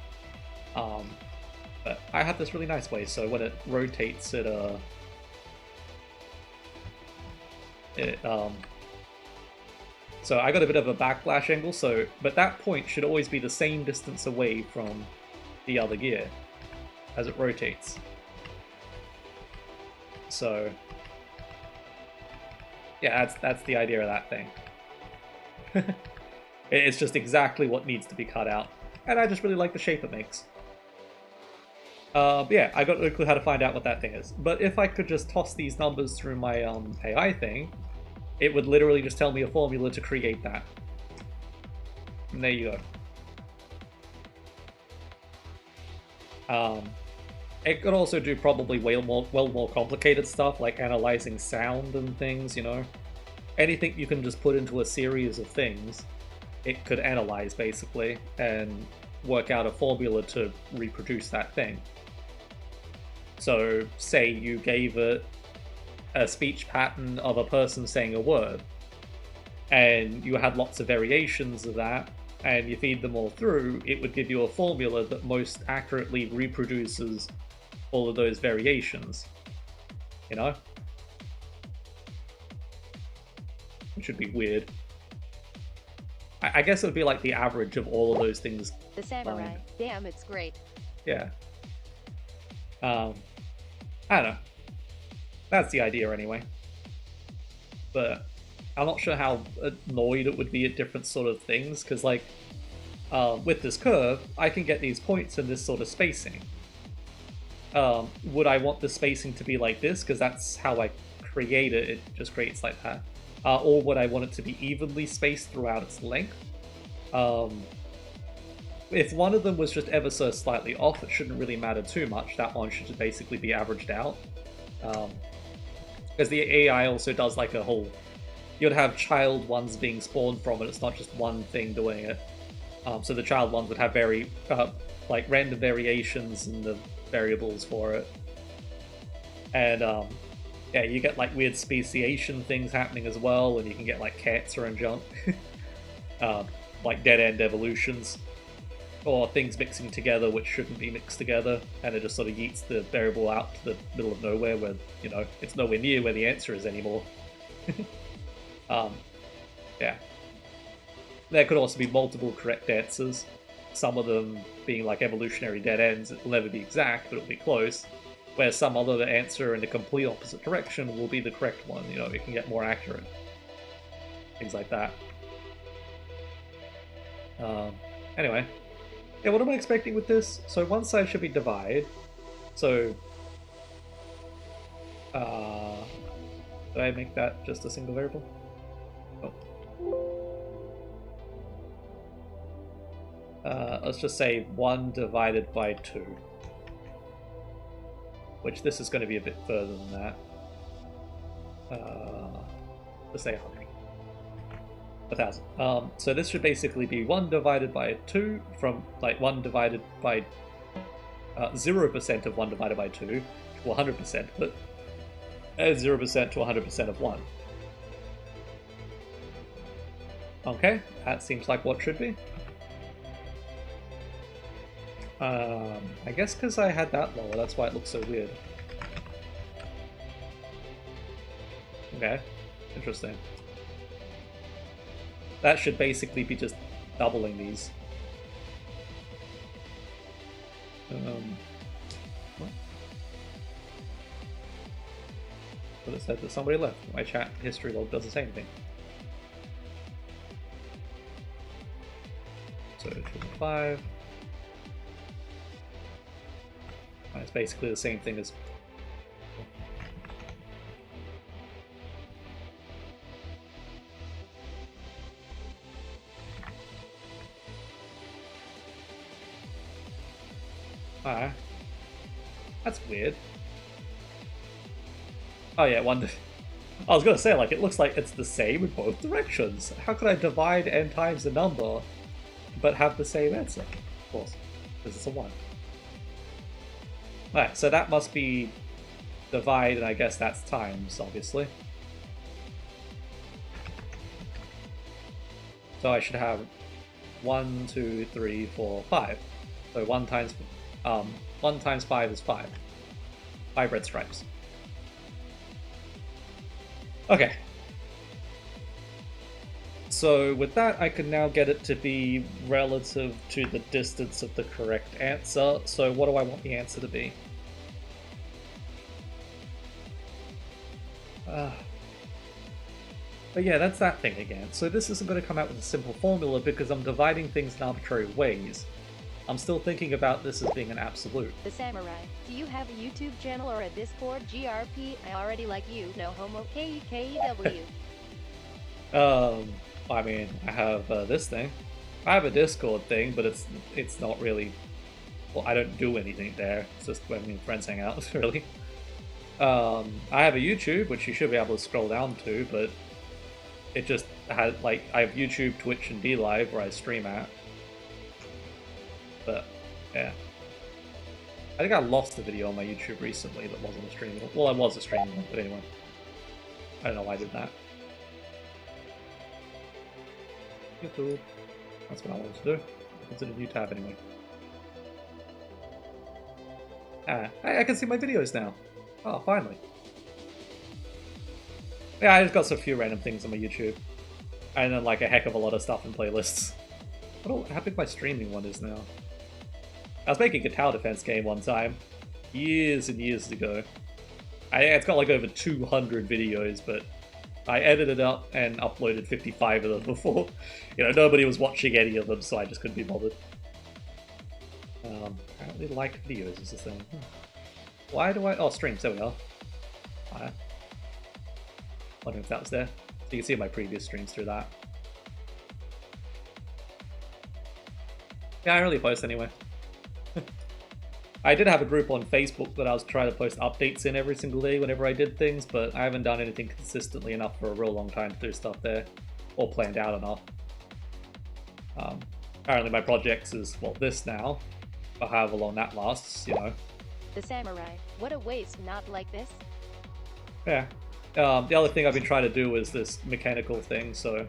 But I have this really nice way, so when it rotates so I got a bit of a backlash angle, but that point should always be the same distance away from the other gear as it rotates. So yeah, that's the idea of that thing. It's just exactly what needs to be cut out, and I just really like the shape it makes. Yeah, I got no clue how to find out what that thing is. But if I could just toss these numbers through my AI thing, it would literally just tell me a formula to create that. And there you go. It could also do probably way more complicated stuff, like analyzing sound and things, you know? Anything you can just put into a series of things, it could analyze, basically, and work out a formula to reproduce that thing. So, say you gave it a speech pattern of a person saying a word, and you had lots of variations of that, and you feed them all through, it would give you a formula that most accurately reproduces all of those variations, you know? Which would be weird. I guess it would be like the average of all of those things. The samurai. Damn, it's great. Yeah. I don't know. That's the idea anyway. But I'm not sure how annoyed it would be at different sort of things, because like with this curve, I can get these points in this sort of spacing. Would I want the spacing to be like this, because that's how I create it, it just creates like that? Or would I want it to be evenly spaced throughout its length? If one of them was just ever so slightly off, it shouldn't really matter too much. That one should just basically be averaged out. Because the AI also does like a whole... You'd have child ones being spawned from it, it's not just one thing doing it. So the child ones would have very, like, random variations in the variables for it. And, yeah, you get, like, weird speciation things happening as well, and you can get, like, cancer and junk. Like dead-end evolutions. Or things mixing together which shouldn't be mixed together, and it just sort of yeets the variable out to the middle of nowhere where, you know, it's nowhere near where the answer is anymore. Yeah. There could also be multiple correct answers, some of them being like evolutionary dead ends. It will never be exact, but it'll be close, where some other answer in the complete opposite direction will be the correct one. You know, it can get more accurate. Things like that. Anyway. Yeah, what am I expecting with this? So one side should be divide. So, did I make that just a single variable? Oh. Let's just say 1 divided by 2. Which this is going to be a bit further than that. Let's say 100. 1,000. So this should basically be 1 divided by 2 from, like, 1 divided by 0% of 1 divided by 2 to 100%, but 0% to 100% of 1. Okay, that seems like what should be. I guess because I had that lower, that's why it looks so weird. Okay, interesting. That should basically be just doubling these. What? But it said that somebody left. My chat history log doesn't say anything. So 2.5. It's basically the same thing as... Ah, that's weird. Oh yeah, one. I was gonna say, like, it looks like it's the same in both directions. How could I divide n times the number, but have the same answer? Of course, because it's a 1. Alright, so that must be divide, and I guess that's times, obviously. So I should have 1, 2, 3, 4, 5. So 1 times 5 is 5. 5 red stripes. Okay. So with that, I can now get it to be relative to the distance of the correct answer. So what do I want the answer to be? But yeah, that's that thing again. So this isn't going to come out with a simple formula because I'm dividing things in arbitrary ways. I'm still thinking about this as being an absolute. The Samurai, do you have a YouTube channel or a Discord? GRP, I already like you, no homo, KEKW. I mean, I have this thing. I have a Discord thing, but it's not really... Well, I don't do anything there. It's just when me and friends hang out, really. I have a YouTube, which you should be able to scroll down to, but it just had, like, I have YouTube, Twitch, and DLive where I stream at. But, yeah. I think I lost a video on my YouTube recently that wasn't a streaming one. Well, I was a streaming one, but anyway. I don't know why I did that. YouTube. That's what I wanted to do. It's in a new tab anyway. Ah, I can see my videos now. Oh, finally. Yeah, I just got a few random things on my YouTube. And then like a heck of a lot of stuff in playlists. How big my streaming one is now? I was making a tower defense game one time, years and years ago. It's got like over 200 videos, but I edited up and uploaded 55 of them before. Nobody was watching any of them, so I just couldn't be bothered. Apparently like videos is the thing. Why do I... Oh, streams, there we are. Hi. Wondering if that was there. So you can see my previous streams through that. Yeah, I don't really post anyway. I did have a group on Facebook that I was trying to post updates in every single day whenever I did things, but I haven't done anything consistently enough for a real long time to do stuff there, or planned out enough. Apparently my projects is, well, this now, but however long that lasts, The samurai. What a waste, not like this. Yeah. The other thing I've been trying to do is this mechanical thing, so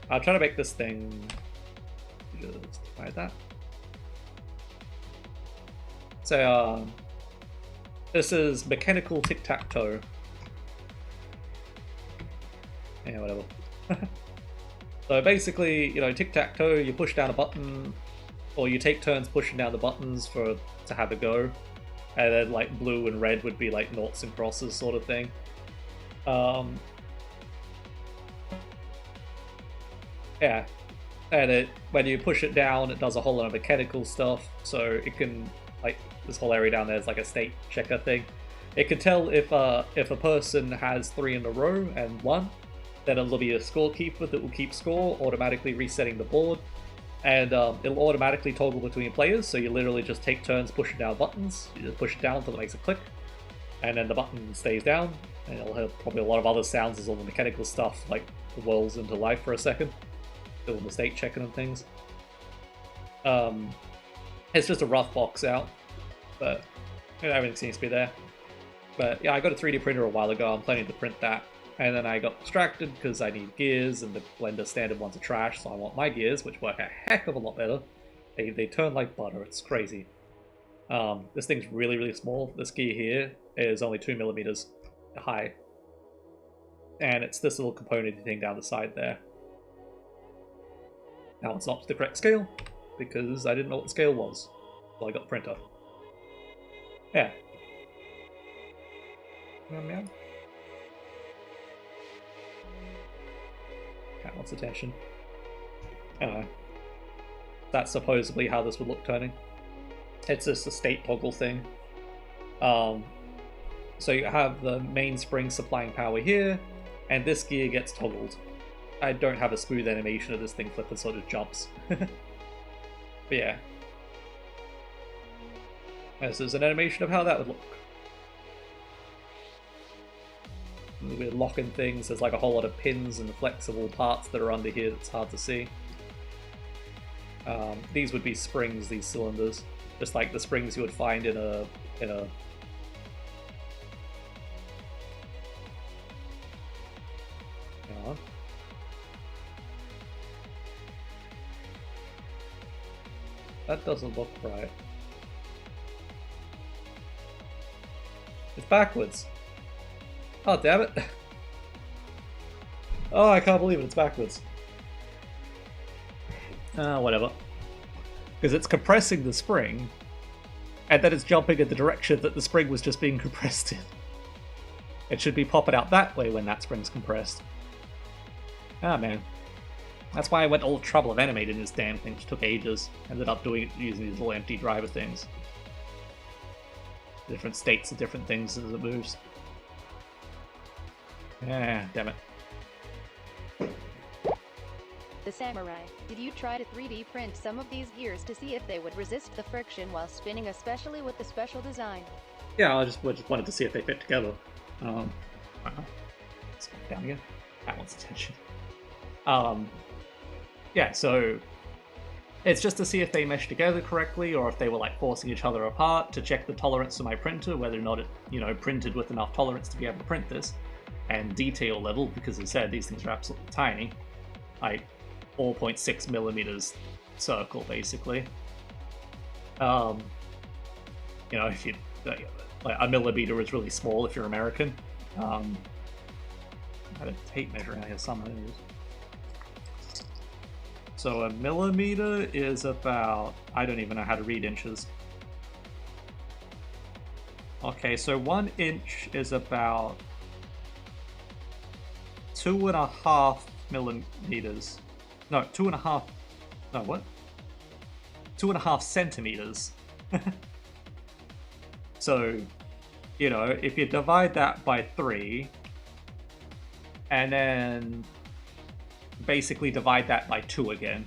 I'll try to make this thing just like that. So, this is mechanical tic-tac-toe. Yeah, whatever. So basically, tic-tac-toe, you push down a button, or you take turns pushing down the buttons to have a go, and then like blue and red would be like noughts and crosses sort of thing. Yeah, and when you push it down, it does a whole lot of mechanical stuff, so it can, like, this whole area down there is like a state checker thing. It can tell if a person has 3 in a row and won, then it'll be a scorekeeper that will keep score, automatically resetting the board, and it'll automatically toggle between players, so you literally just take turns pushing down buttons. You just push it down until it makes a click, and then the button stays down, and it'll have probably a lot of other sounds as all the mechanical stuff, like, whirls into life for a second, doing the state checking and things. It's just a rough box out, but everything seems to be there. But yeah, I got a 3D printer a while ago. I'm planning to print that, and then I got distracted because I need gears, and the Blender standard ones are trash, so I want my gears, which work a heck of a lot better. They turn like butter. It's crazy. This thing's really, really small. This gear here is only 2mm high, and it's this little component thing down the side there. Now it's not the correct scale because I didn't know what the scale was, so I got the printer. Yeah. Man. Cat wants attention. Anyway, that's supposedly how this would look turning. It's just a state toggle thing. So you have the main spring supplying power here, and this gear gets toggled. I don't have a smooth animation of this thing flipping, sort of jumps. But yeah. This is an animation of how that would look. We're locking things. There's like a whole lot of pins and flexible parts that are under here that's hard to see. These would be springs, these cylinders. Just like the springs you would find in a Hang on. That doesn't look right. It's backwards. Oh, damn it. Oh, I can't believe it. It's backwards. Whatever. Because it's compressing the spring, and then it's jumping in the direction that the spring was just being compressed in. It should be popping out that way when that spring's compressed. Ah, man. That's why I went all the trouble of animating this damn thing, which took ages. Ended up doing it using these little empty driver things. Different states of different things as it moves. Ah, damn it. The samurai. Did you try to 3D print some of these gears to see if they would resist the friction while spinning, especially with the special design? Yeah, I just wanted to see if they fit together. Let's go down again. That wants attention. Yeah, so it's just to see if they mesh together correctly, or if they were like forcing each other apart, to check the tolerance of my printer, whether or not it, printed with enough tolerance to be able to print this, and detail level, because as I said, these things are absolutely tiny, like 4.6mm circle, basically. If you like a millimeter is really small if you're American. I had a tape measure out here somewhere. So a millimeter is about... I don't even know how to read inches. Okay, so 1 inch is about 2.5 millimeters. No, 2.5... No, what? 2.5 centimeters. So, you know, if you divide that by 3, and then basically divide that by 2 again,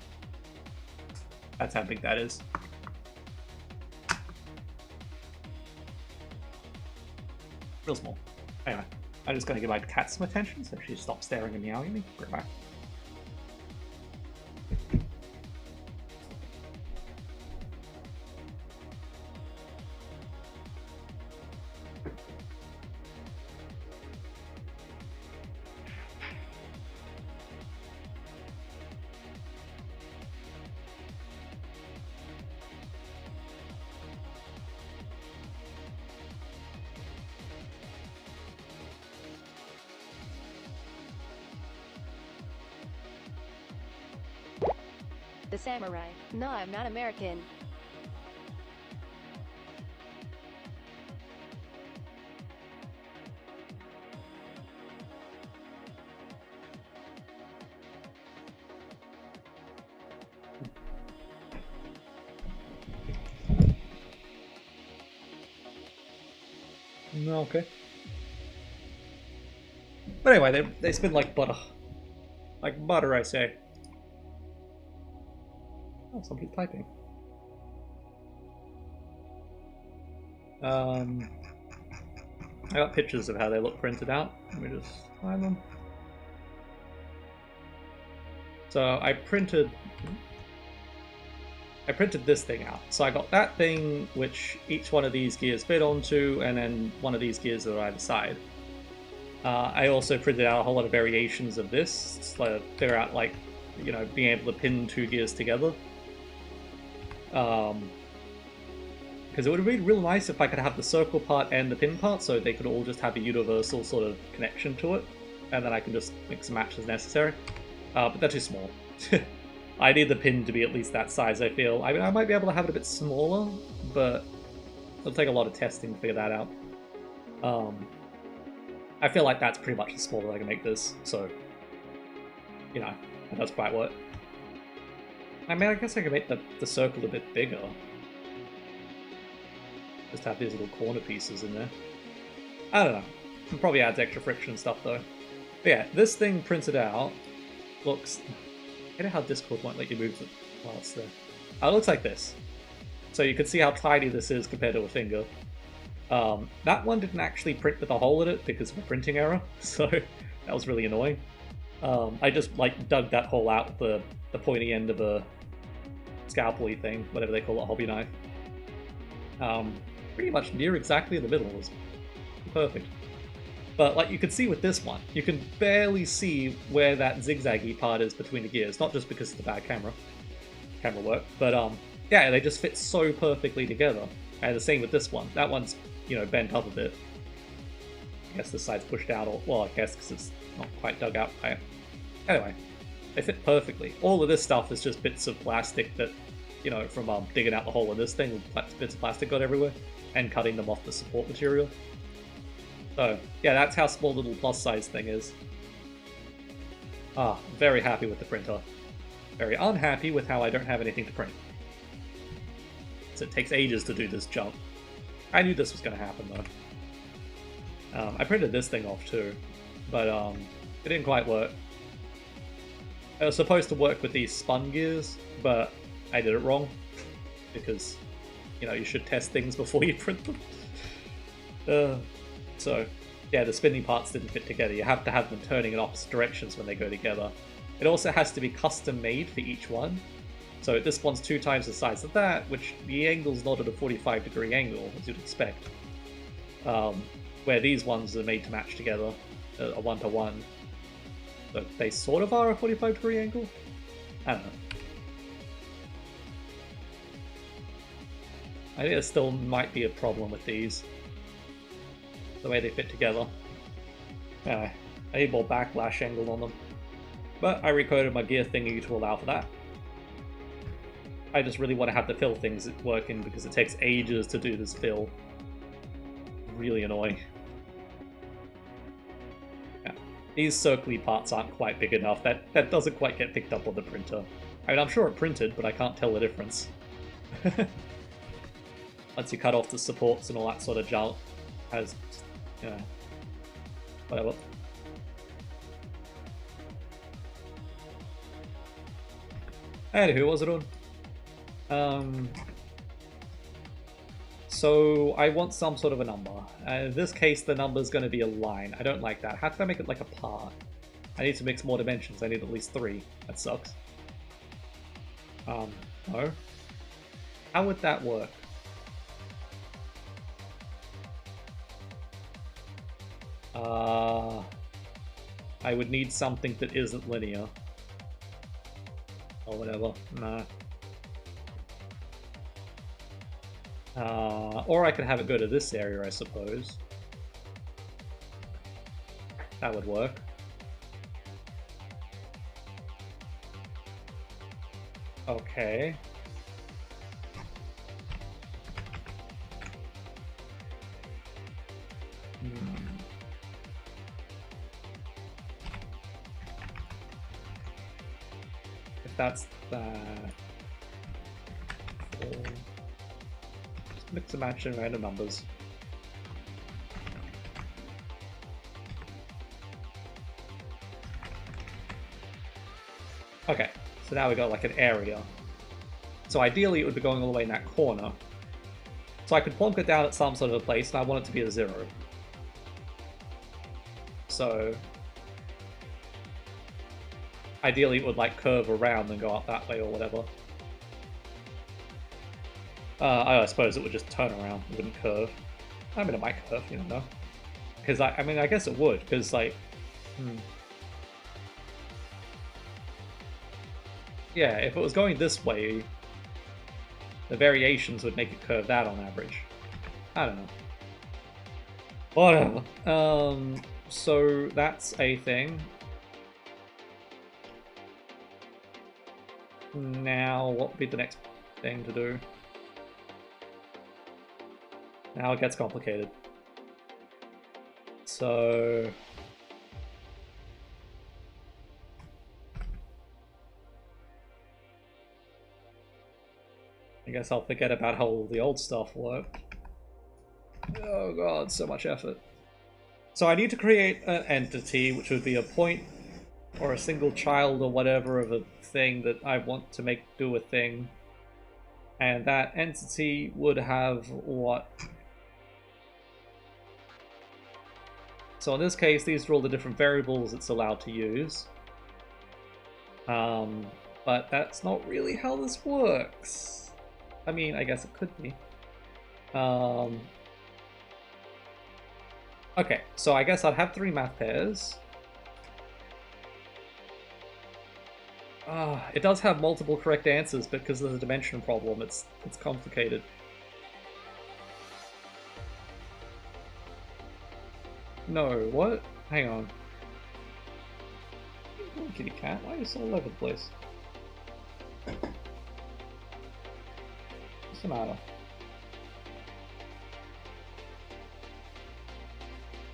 that's how big that is. Real small. Anyway, I'm just going to give my cat some attention so she stops staring and meowing at me. Right back. The samurai. No, I'm not American. No, okay. But anyway, they spin like butter. Like butter, I say. Oh, somebody's typing. I got pictures of how they look printed out. Let me just find them. So I printed this thing out. So I got that thing which each one of these gears fit onto, and then one of these gears are either side. I also printed out a whole lot of variations of this to figure out, like, you know, being able to pin 2 gears together. Because it would have been real nice if I could have the circle part and the pin part, so they could all just have a universal sort of connection to it, and then I can just mix and match as necessary. But they're too small. I need the pin to be at least that size, I feel. I mean, I might be able to have it a bit smaller, but it'll take a lot of testing to figure that out. I feel like that's pretty much the smallest I can make this, so, you know, that does quite work. I mean, I guess I could make the circle a bit bigger. Just have these little corner pieces in there. I don't know. It probably adds extra friction and stuff, though. But yeah, this thing printed out looks... I don't know how Discord won't let you move the parts there. It looks like this. So you can see how tiny this is compared to a finger. That one didn't actually print with a hole in it because of a printing error, so that was really annoying. I just like dug that hole out with the pointy end of a scalpel-y thing, whatever they call it, a hobby knife. Pretty much near exactly in the middle. It was perfect. But like you can see with this one, you can barely see where that zigzaggy part is between the gears, not just because of the bad camera work, but yeah, they just fit so perfectly together. And the same with this one. That one's, you know, bent up a bit. I guess this side's pushed out, or, well, I guess because it's not quite dug out by it. Anyway, they fit perfectly. All of this stuff is just bits of plastic that, you know, from digging out the hole in this thing, bits of plastic got everywhere, and cutting them off the support material. So, yeah, that's how small the little plus size thing is. Very happy with the printer. Very unhappy with how I don't have anything to print. So it takes ages to do this jump. I knew this was going to happen, though. I printed this thing off, too, but it didn't quite work. It was supposed to work with these spun gears, but I did it wrong, because, you know, you should test things before you print them. So, yeah, the spinning parts didn't fit together. You have to have them turning in opposite directions when they go together. It also has to be custom made for each one. So this one's 2 times the size of that, which the angle's not at a 45-degree angle, as you'd expect. Where these ones are made to match together, a 1-to-1. So they sort of are a 45-degree angle? I don't know. I think there still might be a problem with these. The way they fit together. Anyway, I need more backlash angle on them. But I recoded my gear thingy to allow for that. I just really want to have the fill things working because it takes ages to do this fill. Really annoying. Yeah. These circly parts aren't quite big enough. That doesn't quite get picked up on the printer. I mean, I'm sure it printed, but I can't tell the difference. Once you cut off the supports and all that sort of junk, has, you know, whatever. Anywho, what was it on? So I want some sort of a number. In this case, the number's going to be a line. I don't like that. How can I make it like a part? I need to mix more dimensions. I need at least 3. That sucks. No. How would that work? I would need something that isn't linear. Or whatever. Nah. Or I could have it go to this area, I suppose. That would work. Okay. If that's that... Just mix and match and random numbers. Okay, so now we got like an area. So ideally it would be going all the way in that corner. So I could plonk it down at some sort of a place, and I want it to be a 0. So ideally it would like curve around and go up that way or whatever. I suppose it would just turn around, it wouldn't curve. I mean, it might curve, you don't know. Because I mean, I guess it would, because like... Yeah, if it was going this way, the variations would make it curve that on average. I don't know. Whatever. So that's a thing. Now, what would be the next thing to do? Now it gets complicated. So... I guess I'll forget about how all the old stuff worked. Oh god, so much effort. So I need to create an entity, which would be a point or a single child or whatever of a thing that I want to make do a thing. And that entity would have what? So in this case, these are all the different variables it's allowed to use. But that's not really how this works. I mean, I guess it could be. Okay, so I guess I'd have 3 math pairs. It does have multiple correct answers, but because of the dimension problem, it's complicated. No, what? Hang on. Oh, kitty cat, why are you so all over the place? What's the matter?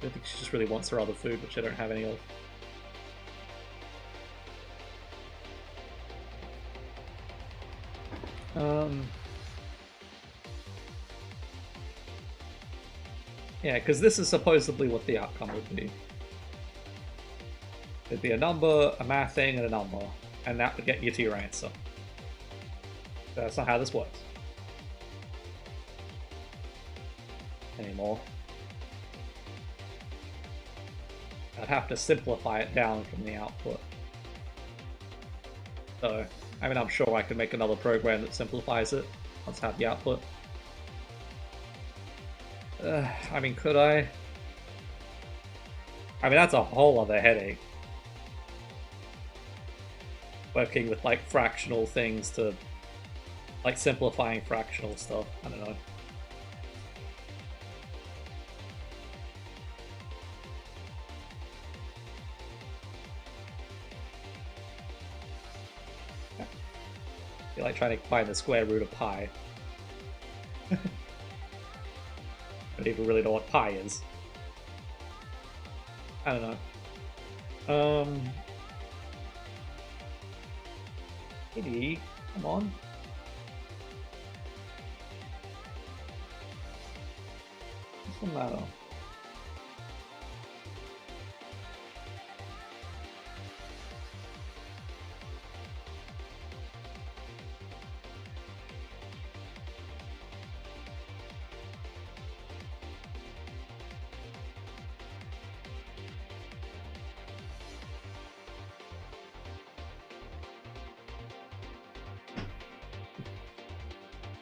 I think she just really wants her other food, which I don't have any of. Yeah, because this is supposedly what the outcome would be. It'd be a number, a math thing, and a number, and that would get you to your answer. That's not how this works. Anymore. I'd have to simplify it down from the output. So, I mean, I'm sure I could make another program that simplifies it once I have the output. I mean, could I? I mean, that's a whole other headache. Working with, like, fractional things to... like, simplifying fractional stuff. I don't know. You're like trying to find the square root of pi. Don't even really know what pi is. I don't know. Kitty, come on. What's the matter?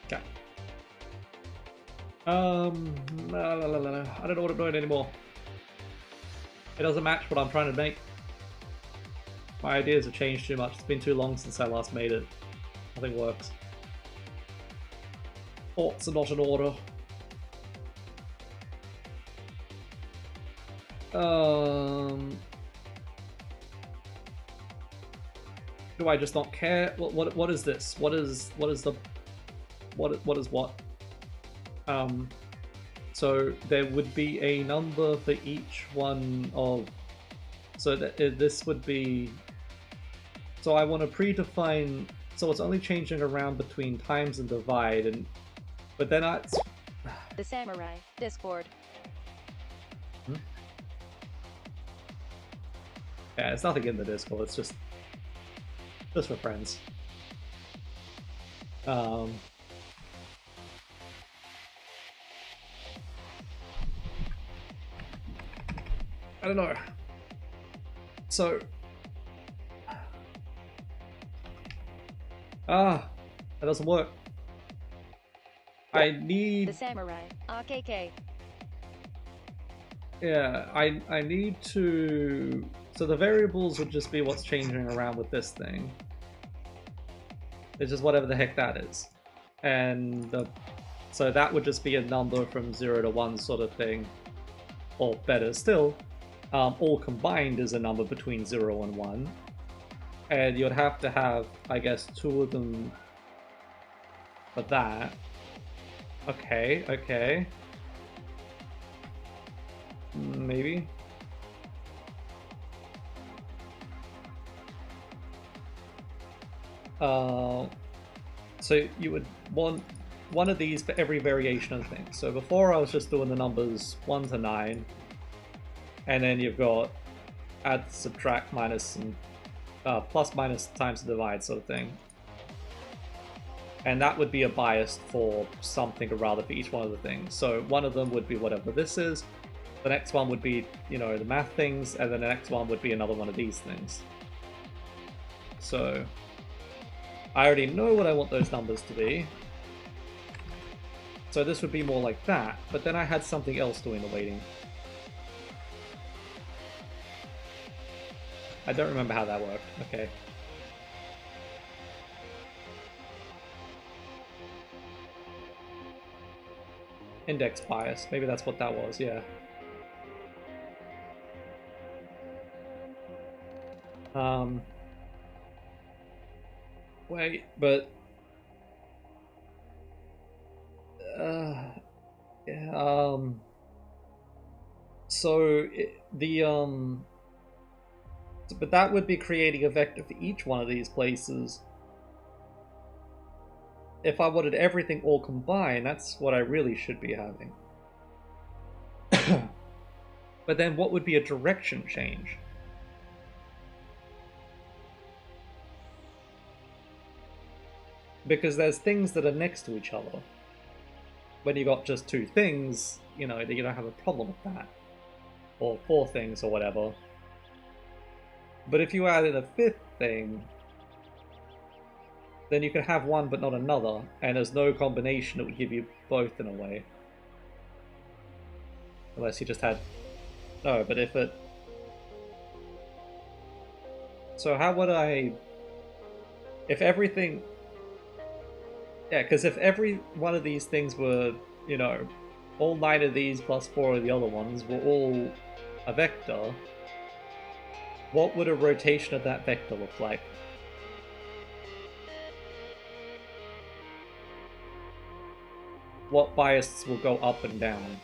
Okay. I don't know what I'm doing anymore. It doesn't match what I'm trying to make. My ideas have changed too much. It's been too long since I last made it. Nothing works. Thoughts are not in order. Do I just not care? What is this? What is what? So there would be a number for each one of. So this would be. So I want to predefine. So it's only changing around between times and divide, and but then I. The Samurai Discord. Yeah, it's nothing in the Discord. It's just for friends. I don't know. So, that doesn't work. I need The Samurai AKK. Yeah, I need to. So the variables would just be what's changing around with this thing. It's just whatever the heck that is, and so that would just be a number from 0 to 1 sort of thing, or better still, all combined is a number between 0 and 1, and you'd have to have, I guess, 2 of them for that. Okay. Maybe. So you would want one of these for every variation of things. So before I was just doing the numbers 1 to 9, and then you've got add, subtract, minus, and plus, minus, times, divide sort of thing. And that would be a bias for something or rather for each one of the things. So one of them would be whatever this is, the next one would be, you know, the math things, and then the next one would be another one of these things. So I already know what I want those numbers to be. So this would be more like that, but then I had something else doing the weighting. I don't remember how that worked. Okay. Index bias. Maybe that's what that was, yeah. Wait, but yeah, so but that would be creating a vector for each one of these places. If I wanted everything all combined, that's what I really should be having. But then what would be a direction change? Because there's things that are next to each other. When you got just 2 things, you know, you don't have a problem with that. Or 4 things or whatever. But if you added a 5th thing, then you could have one but not another, and there's no combination that would give you both in a way. Unless you just had... No, but if it... So how would I... If everything... Yeah, because if every one of these things were, you know, all 9 of these plus 4 of the other ones were all a vector, what would a rotation of that vector look like? what biases will go up and down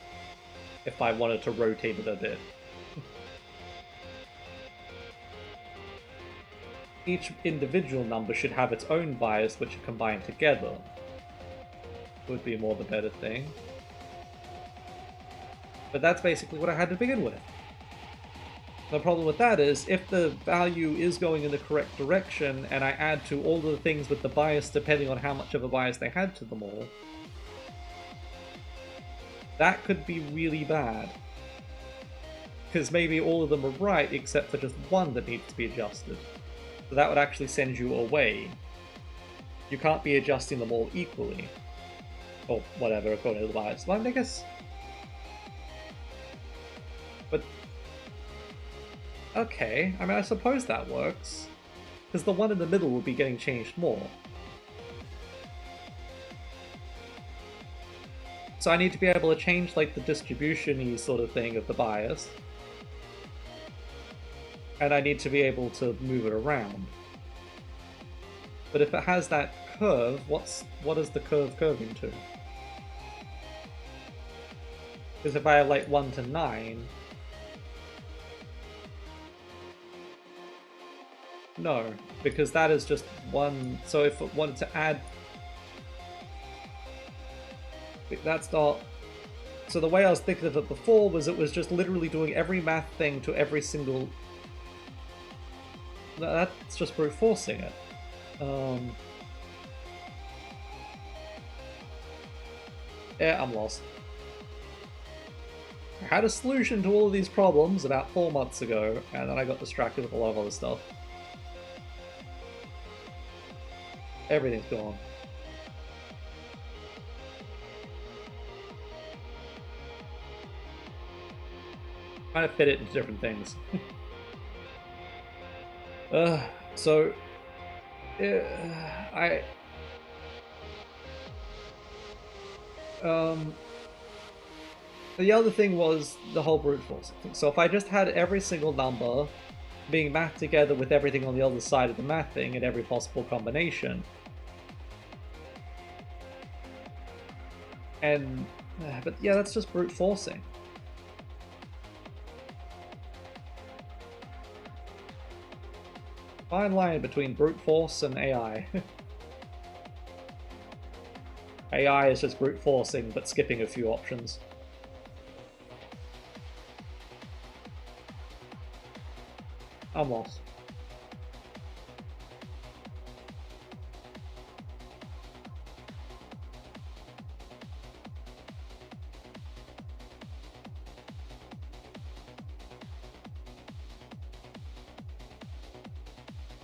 if I wanted to rotate it a bit. Each individual number should have its own bias, which are combined together. Would be more the better thing. But that's basically what I had to begin with. The problem with that is, if the value is going in the correct direction, and I add to all of the things with the bias depending on how much of a bias they had to them all, that could be really bad. Because maybe all of them are right, except for just one that needs to be adjusted. So that would actually send you away. You can't be adjusting them all equally. Or whatever, according to the bias. Well, I guess... But... Okay, I mean, I suppose that works. Because the one in the middle will be getting changed more. So I need to be able to change, like, the distribution-y sort of thing of the bias. And I need to be able to move it around. But if it has that curve, what is the curve curving to? Because if I have like 1 to 9... No, because that is just one... So if it wanted to add... That's not... So the way I was thinking of it before was it was just literally doing every math thing to every single... That's just brute forcing it. Yeah, I'm lost. I had a solution to all of these problems about 4 months ago, and then I got distracted with a lot of other stuff. Everything's gone. Trying to fit it into different things. So... The other thing was the whole brute force thing. So if I just had every single number being mathed together with everything on the other side of the math thing in every possible combination, and... but yeah, that's just brute forcing. Fine line between brute force and AI. AI is just brute forcing, but skipping a few options. I'm lost.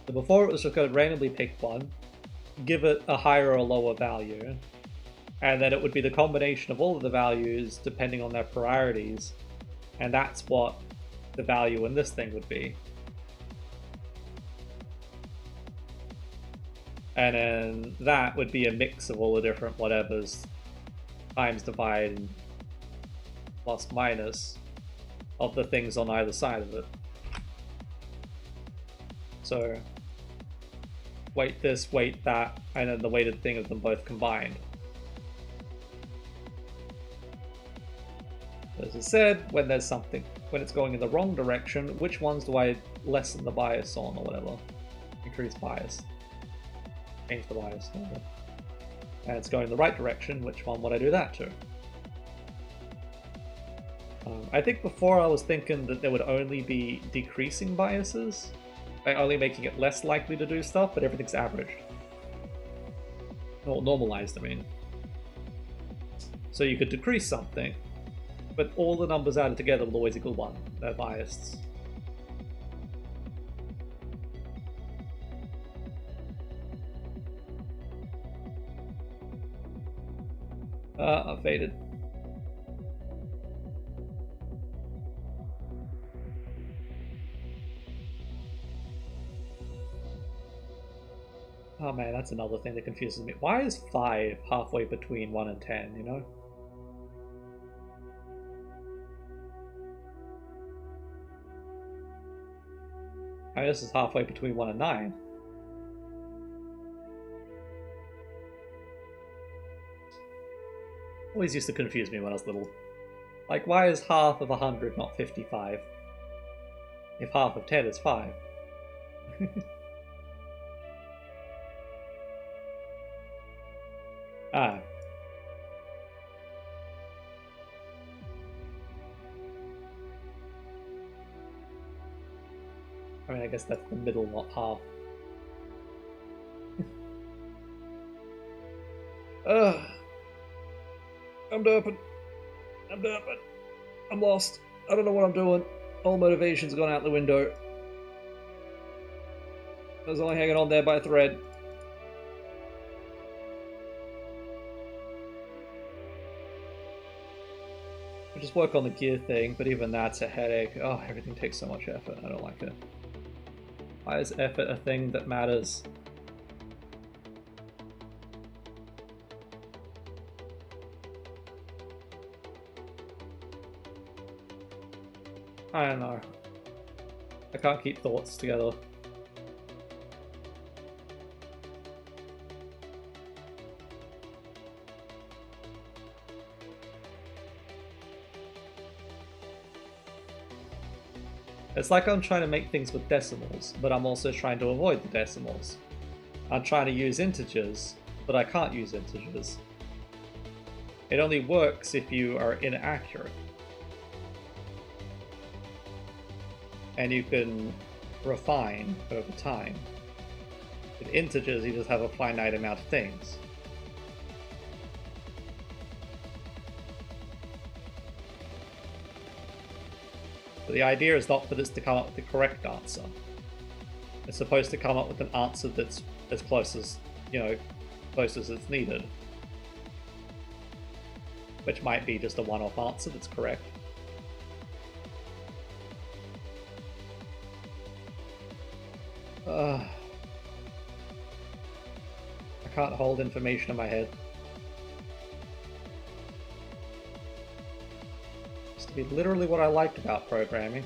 So before it was just going to randomly pick one, give it a higher or lower value, and then it would be the combination of all of the values depending on their priorities, and that's what the value in this thing would be. And then that would be a mix of all the different whatevers times divide and plus minus of the things on either side of it. So weight this, weight that, and then the weighted thing of them both combined. As I said, when there's something, when it's going in the wrong direction, which ones do I lessen the bias on or whatever? Increase bias. Change the bias. And it's going in the right direction, which one would I do that to? I think before I was thinking that there would only be decreasing biases, by only making it less likely to do stuff, but everything's averaged. Or normalized, I mean. So you could decrease something, but all the numbers added together will always equal 1. They're biased. I've faded. Oh man, that's another thing that confuses me. Why is 5 halfway between 1 and 10, you know? I mean, this is halfway between 1 and 9. Always used to confuse me when I was little. Like, why is half of 100 not 55? If half of 10 is 5. Ah. I mean, I guess that's the middle, not half. Ugh. I'm derping. I'm lost. I don't know what I'm doing. All motivation's gone out the window. I was only hanging on there by a thread. I just work on the gear thing, but even that's a headache. Oh, everything takes so much effort. I don't like it. Why is effort a thing that matters? I don't know. I can't keep thoughts together. It's like I'm trying to make things with decimals, but I'm also trying to avoid the decimals. I'm trying to use integers, but I can't use integers. It only works if you are inaccurate. And you can refine over time. With integers, you just have a finite amount of things. But the idea is not for this to come up with the correct answer. It's supposed to come up with an answer that's as close as, close as it's needed. Which might be just a one-off answer that's correct. I can't hold information in my head. Used to be literally what I liked about programming.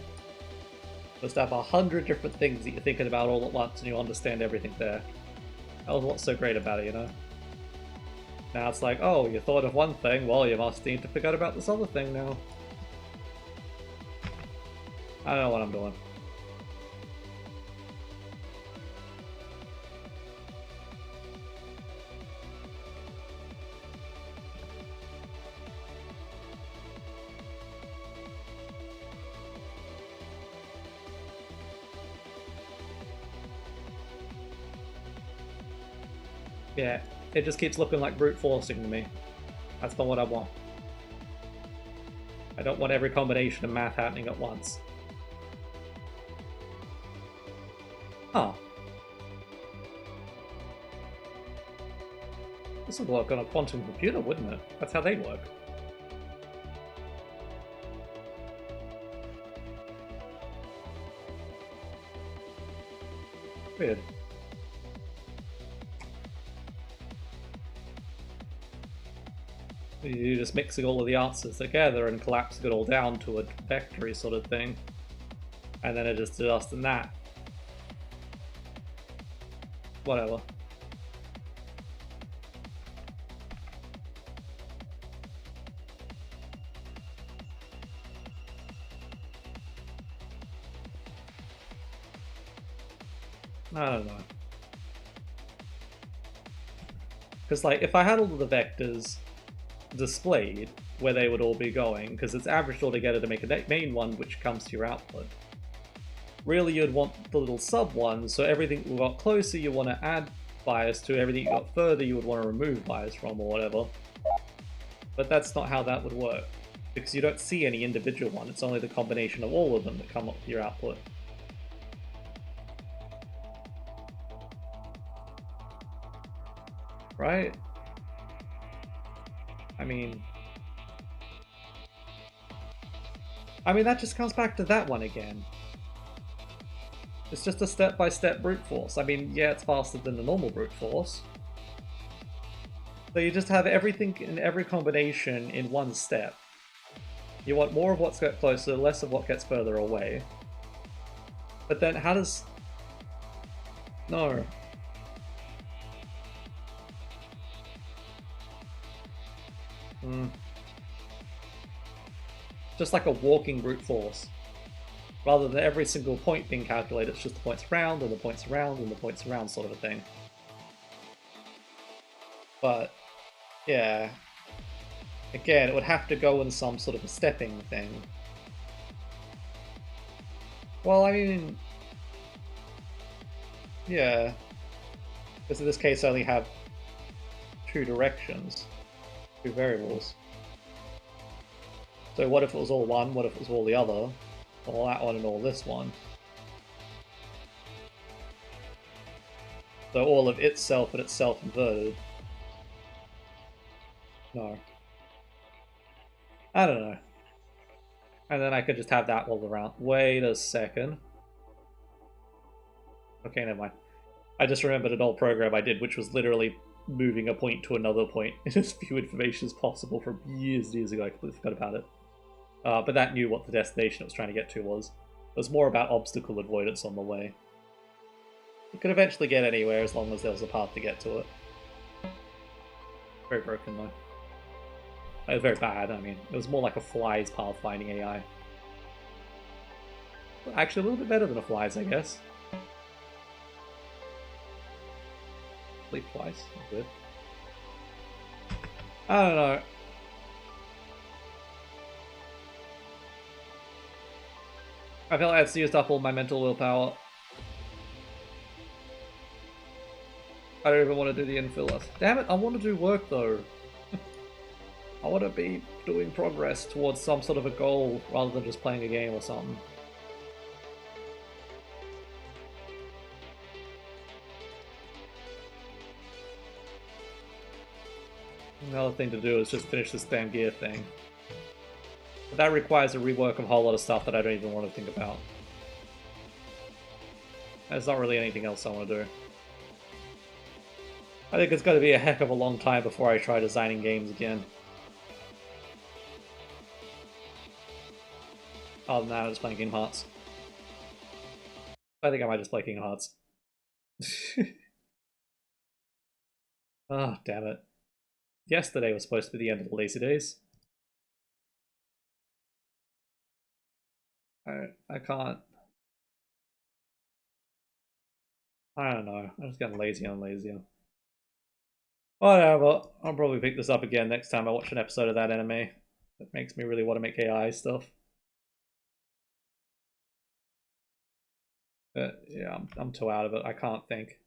Was to have 100 different things that you're thinking about all at once and you understand everything there. That was what's so great about it, you know? Now it's like, oh, you thought of one thing, well, you must need to forget about this other thing now. I don't know what I'm doing. Yeah, it just keeps looking like brute forcing to me. That's not what I want. I don't want every combination of math happening at once. Oh. This would work on a quantum computer, wouldn't it? That's how they work. Weird. You're just mixing all of the answers together and collapsing it all down to a vectory sort of thing. And then it just adjusting that. Whatever. I don't know. Because, like, if I had all of the vectors displayed where they would all be going, because it's averaged all together to make a main one which comes to your output. Really, you'd want the little sub ones, so everything you got closer you want to add bias to, everything you got further you would want to remove bias from, or whatever. But that's not how that would work, because you don't see any individual one, it's only the combination of all of them that come up with your output. Right? I mean, that just comes back to that one again. It's just a step-by-step brute force. I mean, yeah, it's faster than the normal brute force. So you just have everything in every combination in one step. You want more of what's get closer, less of what gets further away. But then how does... No. Just like a walking brute force. Rather than every single point being calculated, it's just the points around, and the points around, and the points around sort of a thing. But, yeah. Again, it would have to go in some sort of a stepping thing. Well, I mean... yeah. Because in this case I only have two directions. Two variables. So what if it was all one, what if it was all the other? All that one and all this one. So all of itself and itself inverted. No. I don't know. And then I could just have that all around. Wait a second. Okay, never mind. I just remembered an old program I did, which was literally moving a point to another point in as few information as possible from years and years ago. I completely forgot about it. But that knew what the destination it was trying to get to was. It was more about obstacle avoidance on the way. You could eventually get anywhere as long as there was a path to get to it. Very broken though. It was very bad, I mean. It was more like a fly's pathfinding AI. Actually, a little bit better than a fly's, I guess. Sleep twice. Good. I don't know. I feel like I've used up all my mental willpower. I don't even want to do the infill. Damn it, I want to do work though. I want to be doing progress towards some sort of a goal rather than just playing a game or something. Another thing to do is just finish this damn gear thing. But that requires a rework of a whole lot of stuff that I don't even want to think about. There's not really anything else I want to do. I think it's going to be a heck of a long time before I try designing games again. Other than that, I'm just playing Kingdom Hearts. I think I might just play Kingdom Hearts. Ah, oh, damn it. Yesterday was supposed to be the end of the lazy days. I can't. I don't know. I'm just getting lazier and lazier. Whatever. I'll probably pick this up again next time I watch an episode of that anime. That makes me really want to make AI stuff. But yeah, I'm too out of it. I can't think.